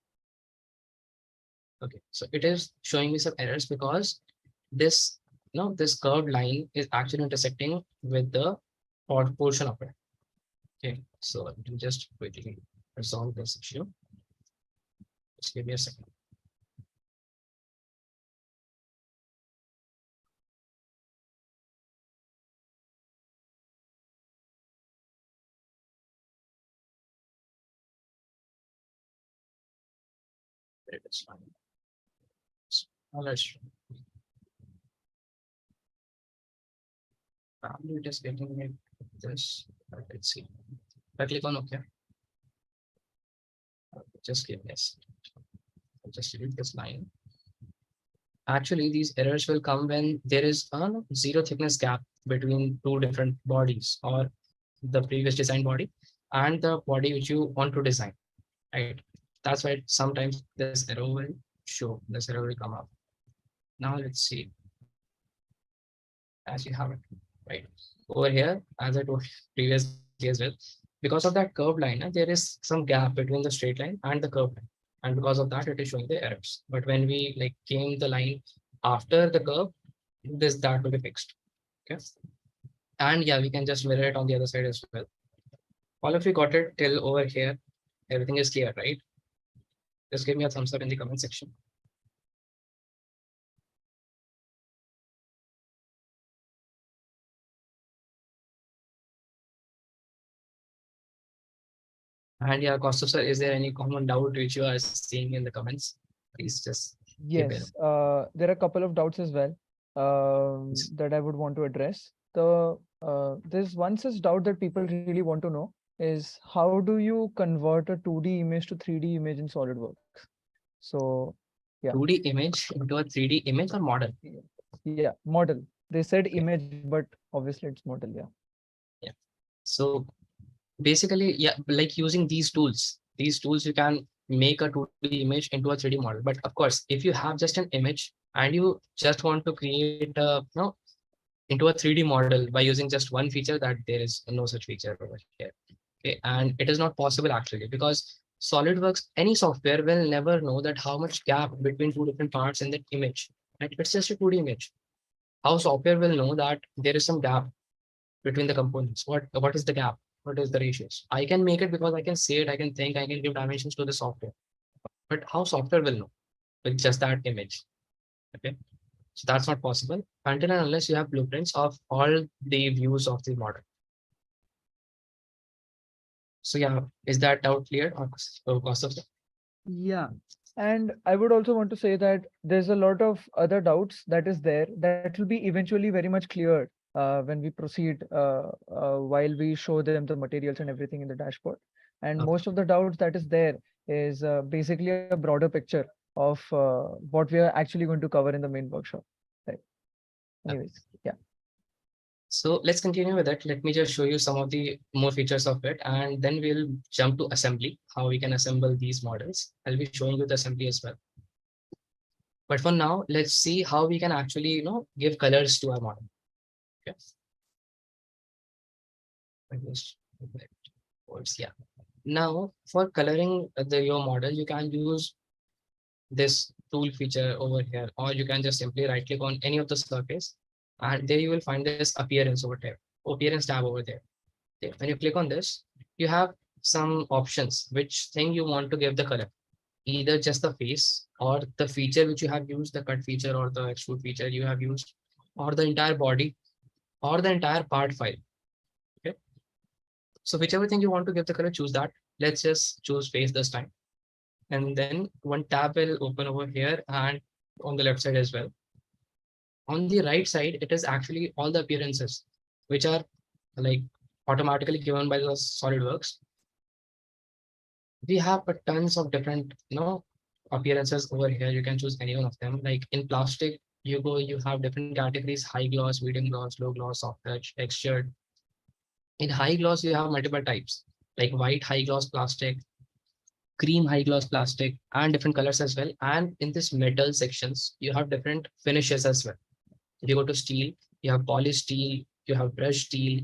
okay. So it is showing me some errors because this, this curved line is actually intersecting with the portion of it. Okay, so let me just quickly resolve this issue. Just give me a second. It is fine. So now let's probably it is getting me this. Let's see. If I click on OK. Just give me a second. I'll just delete this line. Actually, these errors will come when there is a zero thickness gap between two different bodies or the previous design body and the body which you want to design, right? That's why sometimes this error will show, this error will come up. Now let's see, as you have it, right? Over here, as I told previously as well, because of that curved line, there is some gap between the straight line and the curved line. And because of that, it is showing the errors. But when we like came the line after the curve, that will be fixed. Okay. And yeah, we can just mirror it on the other side as well. All of you got it till over here. Everything is clear, right? Just give me a thumbs up in the comment section. And yeah, Kaustubh sir, is there any common doubt which you are seeing in the comments? Please just keep it.
Yes, there are a couple of doubts as well that I would want to address. There's one such doubt that people really want to know is how do you convert a 2D image to 3D image in SolidWorks? So yeah.
2D image into a 3D image or model?
Yeah, model. They said image, but obviously it's model, yeah.
Yeah. So basically, yeah, like using these tools you can make a 2D image into a 3D model. But of course, if you have just an image and you just want to create a into a 3D model by using just one feature, that there is no such feature over here. Okay, and it is not possible actually because SolidWorks, any software will never know that how much gap between two different parts in that image. Right? It's just a 2D image. How software will know that there is some gap between the components? What is the gap? What is the ratios? I can make it because I can say it, I can think, I can give dimensions to the software. But how software will know with just that image? Okay. So that's not possible until and unless you have blueprints of all the views of the model. So yeah, is that doubt clear or cost of?
Yeah. And I would also want to say that there's a lot of other doubts that is there that will be eventually very much cleared when we proceed while we show them the materials and everything in the dashboard. And
Okay.
most of the doubts that is there is basically a broader picture of what we are actually going to cover in the main workshop. Right. Anyways, yeah.
So let's continue with it. Let me just show you some of the more features of it, and then we'll jump to assembly, how we can assemble these models. I'll be showing you the assembly as well. But for now, let's see how we can actually, give colors to our model. Okay. Yeah. Now, for coloring your model, you can use this tool feature over here, or you can just simply right click on any of the surface, and there you will find this appearance over there, appearance tab over there. Okay. When you click on this, you have some options, which thing you want to give the color, either just the face or the feature which you have used, the cut feature or the extrude feature you have used, or the entire body or the entire part file. Okay. So whichever thing you want to give the color, choose that. Let's just choose face this time. And then one tab will open over here and on the left side as well. On the right side, it is actually all the appearances, which are like automatically given by the SolidWorks. We have a tons of different, appearances over here. You can choose any one of them. Like in plastic, you have different categories: high gloss, medium gloss, low gloss, soft touch, textured. In high gloss, you have multiple types, like white high gloss plastic, cream high gloss plastic, and different colors as well. And in this metal sections, you have different finishes as well. If you go to steel, you have polished steel, you have brushed steel,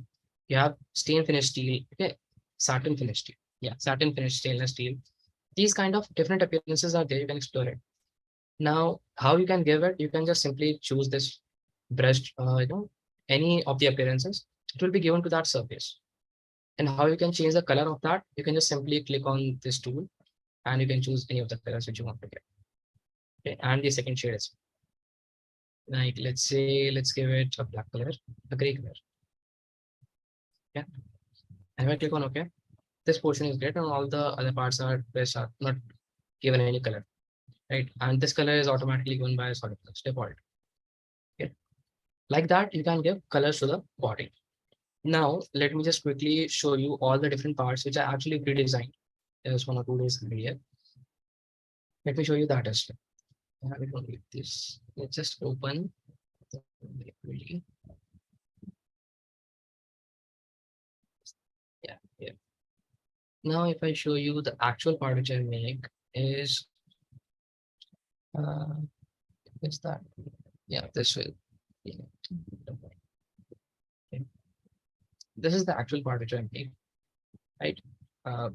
you have stain finished steel, okay, satin finished steel. Yeah, satin finished stainless steel. These kind of different appearances are there. You can explore it. Now, how you can give it? You can just simply choose this brushed, any of the appearances. It will be given to that surface. And how you can change the color of that? You can just simply click on this tool and you can choose any of the colors which you want to get. Okay, and the second shade is like, let's say, let's give it a black color, a gray color. Yeah. And if I click on OK, this portion is great and all the other parts are not given any color, right? And this color is automatically given by SolidWorks default. Okay. Like that, you can give colors to the body. Now, let me just quickly show you all the different parts which are actually pre-designed. There's 1 or 2 days earlier. Let me show you that as well. We don't need this. Let's just open. Yeah, yeah. Now, if I show you the actual part which I make is, uh, is that? Yeah, this will. Yeah. Okay. This is the actual part which I make, right?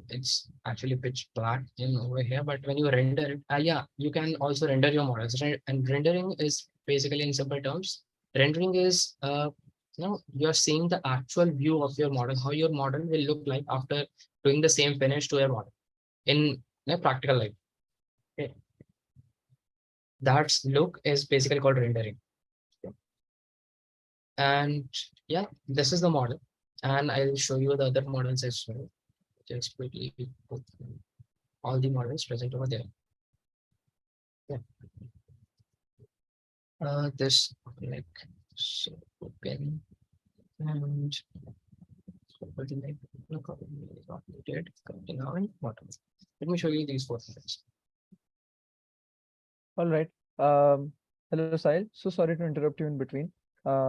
It's actually pitch black in over here, but when you render it, yeah, you can also render your models. And rendering is basically, in simple terms, rendering is you are seeing the actual view of your model, how your model will look like after doing the same finish to your model in a practical life. Okay. That look is basically called rendering. Okay. And yeah, this is the model, and I'll show you the other models as well. Just quickly put all the models present over there. Yeah. This like so open and open like no copy is not needed. Copy now and bottom. Let me show you these 4 things.
All right. Hello, Sahil. So sorry to interrupt you in between.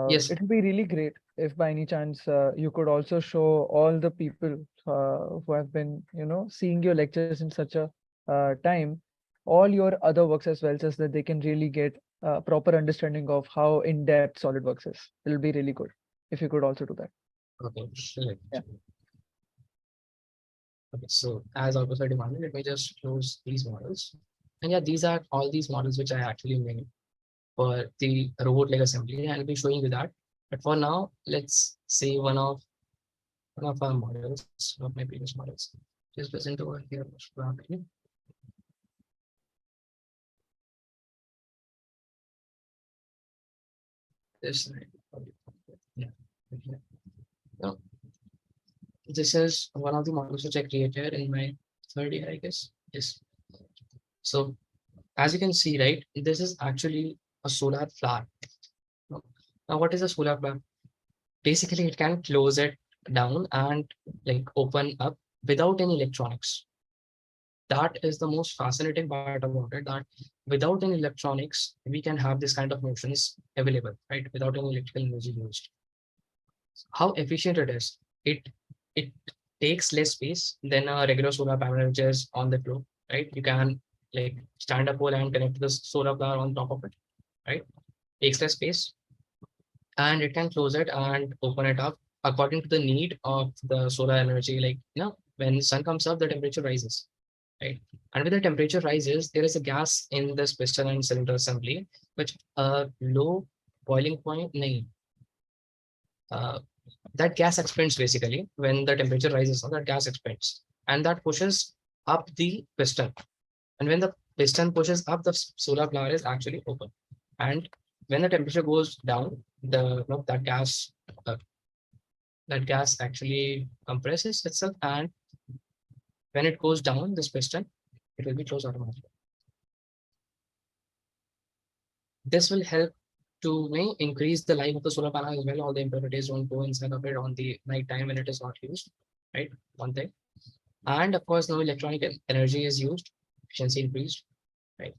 Yes.
It would be really great if by any chance you could also show all the people who have been, seeing your lectures in such a time, all your other works as well, so that they can really get a proper understanding of how in-depth SolidWorks is. It'll be really good if you could also do that.
Okay. Sure.
Yeah.
Okay. So as also demanded, let me just close these models. And yeah, these are all these models which I actually made for the robot leg assembly. I'll be showing you that. But for now, let's say one of our models, one of my previous models, just present over here. This side. Yeah. Okay. Now, this is one of the models which I created in my third year, I guess. Yes. So as you can see, right, this is actually a solar flower. Now, what is a solar flower? Basically, it can close it down and like open up without any electronics. that is the most fascinating part about it, that without any electronics, we can have this kind of motions available, right? Without any electrical energy used. How efficient it is. It takes less space than a regular solar panel which is on the floor, right? You can like stand up pole and connect the solar power on top of it, right? Takes less space, and it can close it and open it up according to the need of the solar energy. Like, when the sun comes up, the temperature rises, right? And when the temperature rises, there is a gas in this piston and cylinder assembly, which a low boiling point, nahi, uh, that gas expands basically when the temperature rises, that gas expands and that pushes up the piston. And when the piston pushes up, the solar flower is actually open. And when the temperature goes down, uh, that gas actually compresses itself, and when it goes down, this piston, it will be closed automatically. This will help to increase the life of the solar panel as well. All the impurities don't go inside of it on the night time when it is not used, right? One thing. And of course, no electronic energy is used, efficiency increased, right?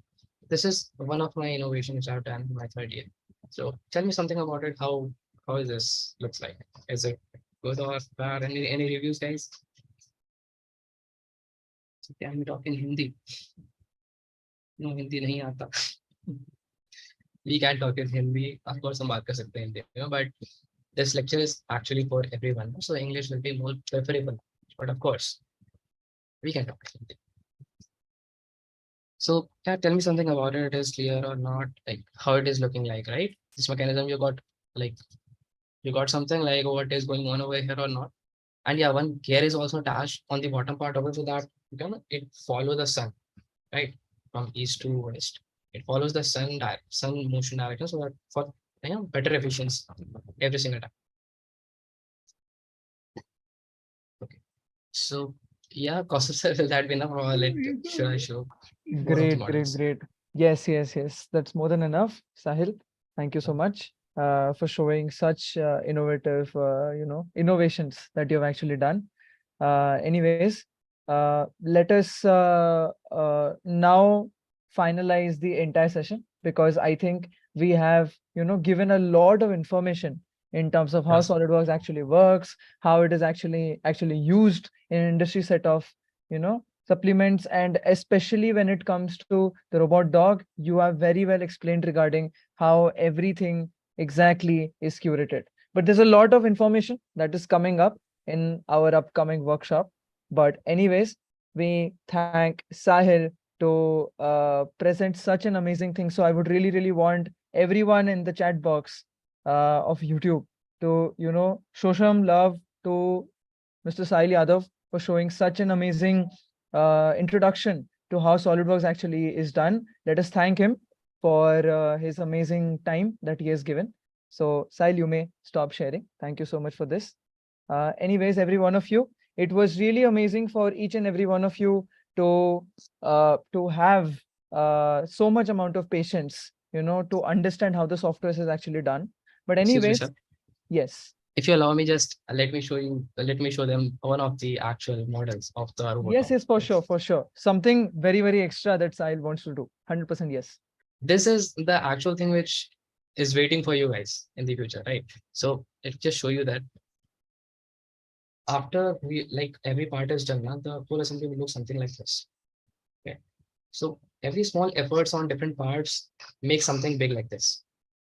This is one of my innovations I've done in my third year. So tell me something about it. How is this looks like? Is it good or bad? Any reviews, guys? So can we talk in Hindi? No, Hindi nahi aata. We can talk in Hindi. Of course, हम बात कर सकते हैं हिंदी में, but this lecture is actually for everyone. So English will be more preferable. But of course, we can talk in Hindi. So yeah, tell me something about it. It is clear or not? Like how it is looking like, right? This mechanism like you got something like what is going on over here or not? And yeah, one gear is also attached on the bottom part of it so that it follow the sun, right? From east to west. It follows the sun motion direction so that for better efficiency every single time. Okay. So yeah, cost of will that be enough or should I show more of the models?
Great. Yes. That's more than enough, Sahil. Thank you so much for showing such innovative, innovations that you've actually done. Anyways, let us now finalize the entire session, because I think we have, given a lot of information in terms of how
Yes.
SolidWorks actually works, how it is actually used in industry set of, supplements, and especially when it comes to the robot dog, you have very well explained regarding how everything exactly is curated. But there's a lot of information that is coming up in our upcoming workshop. But anyways, we thank Sahil to present such an amazing thing. So I would really want everyone in the chat box of YouTube to, show some love to Mr. Sahil Yadav for showing such an amazing introduction to how SolidWorks actually is done. Let us thank him for his amazing time that he has given. So Sahil, you may stop sharing. Thank you so much for this. Anyways, every one of you, it was really amazing for each and every one of you to have so much amount of patience, to understand how the software is actually done. But
Excuse me,
anyways,
sir.
yes.
If you allow me, just let me show them one of the actual models of the robot.
Yes, for sure. Something very extra that Sahil wants to do. 100% yes.
This is the actual thing which is waiting for you guys in the future, right? So it just show you that after we every part is done, the whole assembly will look something like this. Okay. So every small efforts on different parts make something big like this.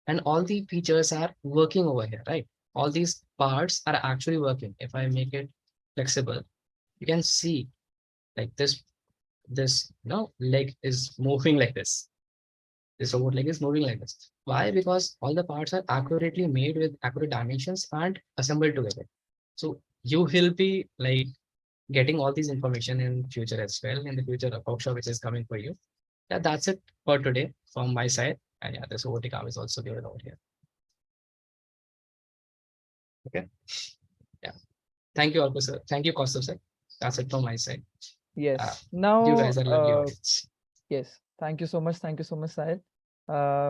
And all the features are working over here, right? All these parts are actually working. If I make it flexible, you can see like this leg is moving like this. This robot leg is moving like this. Why? Because all the parts are accurately made with accurate dimensions and assembled together. So you will be getting all these information in future as well, in the future workshop which is coming for you. Yeah, that's it for today from my side. And yeah, this robotic arm is also given over here. Okay. Yeah. Thank you, Alko sir. Thank you, Kaustav sir. That's it from my side.
Yes.
You
Now,
guys are lovely audience.
yes. Thank you so much, Sahil.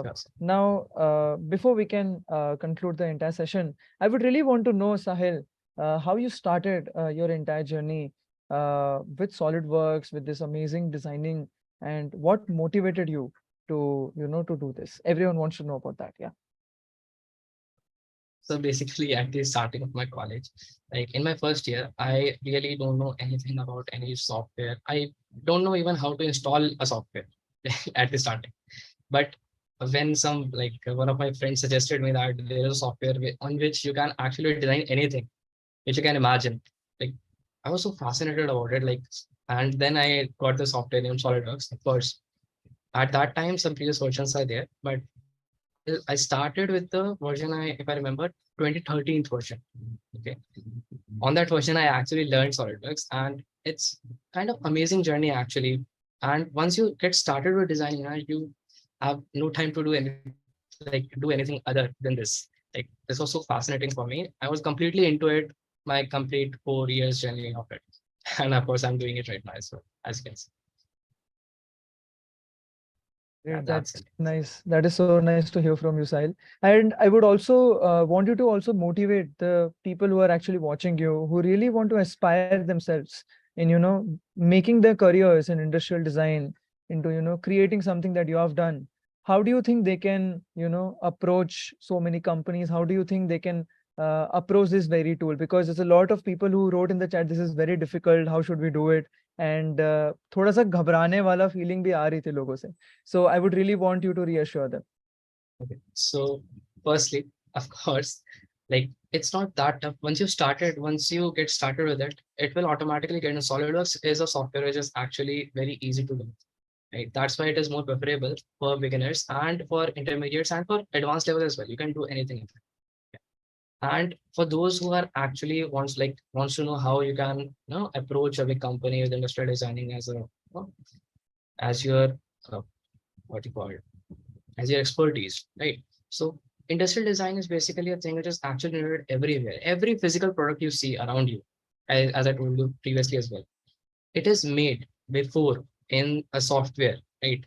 Yes.
Now, before we can conclude the entire session, I would really want to know, Sahil, how you started your entire journey with SolidWorks, with this amazing designing, and what motivated you to, to do this? Everyone wants to know about that. Yeah.
So basically, at the starting of my college, like in my first year, I really don't know anything about any software. I don't know even how to install a software at the starting. But when some like one of my friends suggested me that there is a software on which you can actually design anything, which you can imagine. Like I was so fascinated about it. Like, and then I got the software named SolidWorks. Of course, at that time, some previous versions are there, but I started with the version if I remember, 2013 version. Okay. On that version, I actually learned SolidWorks, and it's kind of amazing journey actually. And once you get started with design, you have no time to do anything other than this. Like this was so fascinating for me. I was completely into it. My complete 4 years journey of it, and of course, I'm doing it right now as well, as you can see. Yeah,
Great.
that's
That's
it.
nice. That is so nice to hear from you, Sahil. And I would also want you to also motivate the people who are actually watching you, who really want to aspire themselves in, making their careers in industrial design, into, creating something that you have done. How do you think they can, approach so many companies? How do you think they can approach this very tool? Because there's a lot of people who wrote in the chat, this is very difficult. How should we do it? And थोड़ा सा घबराने वाला feeling भी आ रही थी लोगों से. So I would really want you to reassure them.
Okay. So firstly, of course, like it's not that tough. Once you get started with it, it will automatically get in. SolidWorks is a software which is actually very easy to learn. Right. That's why it is more preferable for beginners and for intermediates and for advanced level as well. You can do anything. And for those who are actually wants to know how you can approach a big company with industrial designing as a as your what you call it as your expertise, right? So industrial design is basically a thing which is actually needed everywhere. Every physical product you see around you, as I told you previously as well, it is made before in a software, right?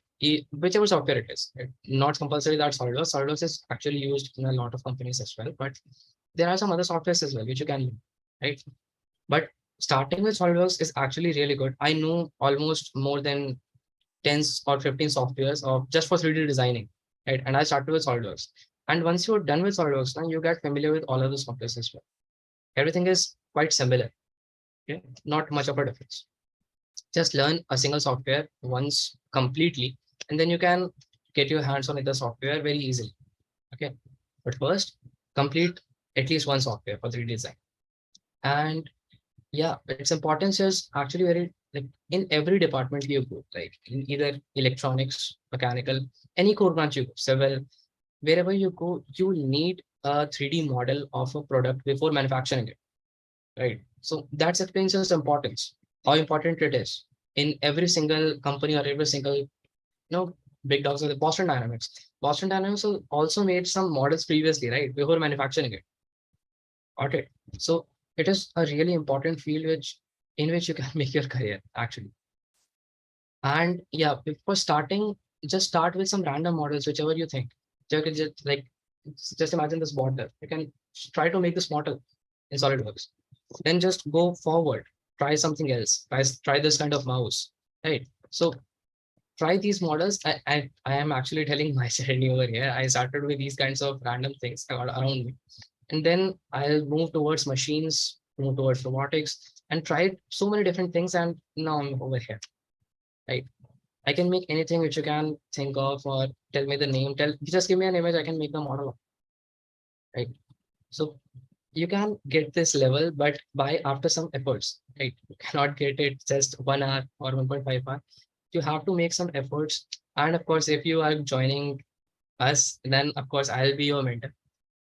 Whichever software it is, right? Not compulsory that SolidWorks. SolidWorks is actually used in a lot of companies as well, but there are some other softwares as well which you can use, right? But starting with SolidWorks is actually really good. I know almost more than 10 or 15 softwares of just for 3D designing, right? And I started with SolidWorks. And once you're done with SolidWorks, now you get familiar with all of the softwares as well. Everything is quite similar, okay? Not much of a difference. Just learn a single software once completely, and then you can get your hands on the software very easily, okay? But first, complete at least one software for 3D design. And yeah, its importance is actually very like in every department you go, like in either electronics, mechanical, any core branch you go, civil, wherever you go, you need a 3D model of a product before manufacturing it, right? So that's explains its importance, how important it is in every single company or every single, big dogs of the Boston Dynamics. Boston Dynamics also made some models previously, right, before manufacturing it. Got it. So it is a really important field in which you can make your career actually. And yeah, before starting, just start with some random models, whichever you think. You can just imagine this bottle. You can try to make this model in SolidWorks. Then just go forward. Try something else. Try this kind of mouse. Right. So try these models. I am actually telling my journey over here. I started with these kinds of random things around me. And then I'll move towards machines, move towards robotics, and try so many different things. And now I'm over here. Right. I can make anything which you can think of or tell me the name. Just give me an image, I can make the model. Right. So you can get this level, but by after some efforts, right? You cannot get it just 1 hour or 1.5 hour. You have to make some efforts. And of course, if you are joining us, then of course I'll be your mentor.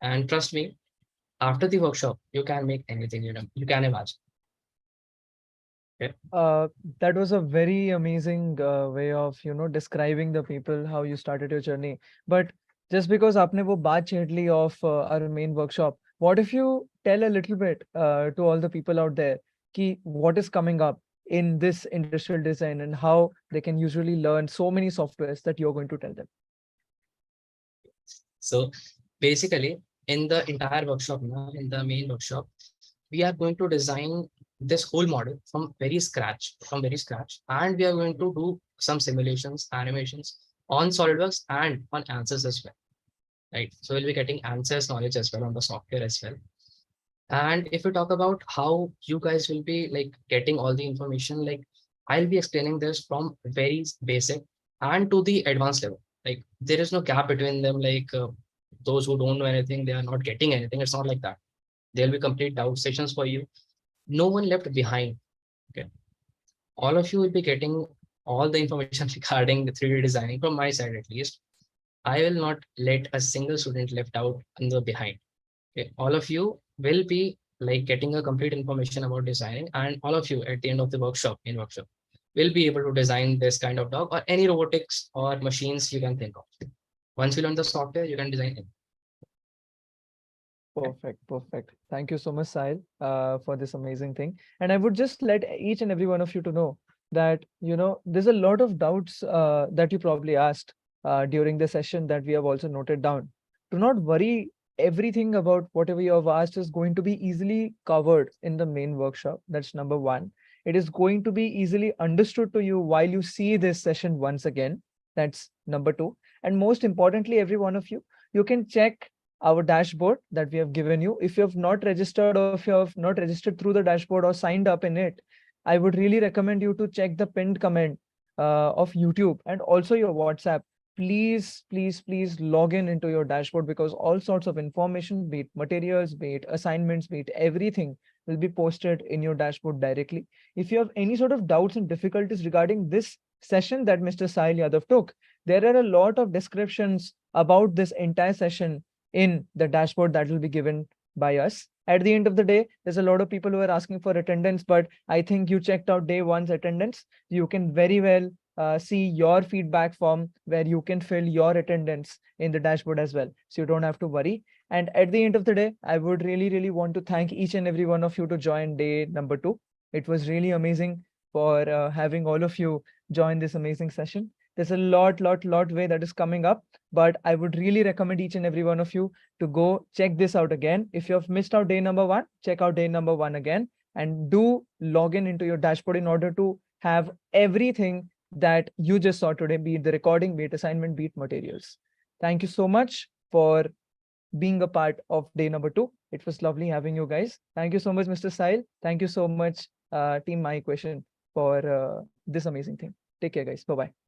And trust me, after the workshop, you can make anything you can imagine. Okay.
Uh, that was a very amazing way of, describing the people, how you started your journey. But just because आपने वो बात छेड़ ली of our main workshop, what if you tell a little bit to all the people out there कि what is coming up in this industrial design and how they can usually learn so many softwares that you're going to tell them?
So basically, in the entire workshop now, in the main workshop, we are going to design this whole model from very scratch, and we are going to do some simulations, animations on SolidWorks and on Answers as well, right? So we'll be getting Answers knowledge as well on the software as well. And if we talk about how you guys will be like getting all the information, like I'll be explaining this from very basic and to the advanced level. Like there is no gap between them. Like those who don't know anything, they are not getting anything. It's not like that. There'll be complete doubt sessions for you. No one left behind. Okay. All of you will be getting all the information regarding the 3D designing from my side at least. I will not let a single student left out in the behind. Okay. All of you will be like getting a complete information about designing, and all of you at the end of the workshop will be able to design this kind of dog or any robotics or machines you can think of. Once you learn the software, you can design it.
Perfect, perfect. Thank you so much, Sahil, for this amazing thing. And I would just let each and every one of you to know that, there's a lot of doubts that you probably asked during the session that we have also noted down. Do not worry, everything about whatever you have asked is going to be easily covered in the main workshop. That's number one. It is going to be easily understood to you while you see this session once again. That's number two. And most importantly, every one of you can check our dashboard that we have given you. If you have not registered, or if you have not registered through the dashboard or signed up in it, I would really recommend you to check the pinned comment of YouTube and also your WhatsApp. Please, please, please log in into your dashboard, because all sorts of information, be it materials, be it assignments, be it everything, will be posted in your dashboard directly. If you have any sort of doubts and difficulties regarding this session that Mr. Sahil Yadav took, there are a lot of descriptions about this entire session in the dashboard that will be given by us. At the end of the day, there's a lot of people who are asking for attendance, but I think you checked out day one's attendance. You can very well see your feedback form where you can fill your attendance in the dashboard as well. So you don't have to worry. And at the end of the day, I would really, really want to thank each and every one of you to join day number 2. It was really amazing for having all of you join this amazing session. There's a lot way that is coming up, but I would really recommend each and every one of you to go check this out again. If you have missed out day number 1, check out day number 1 again, and do log in into your dashboard in order to have everything that you just saw today, be it the recording, be it assignment, be it materials. Thank you so much for being a part of day number 2. It was lovely having you guys. Thank you so much, Mr. Sahil. Thank you so much, Team My Equation, for this amazing thing. Take care, guys. Bye-bye.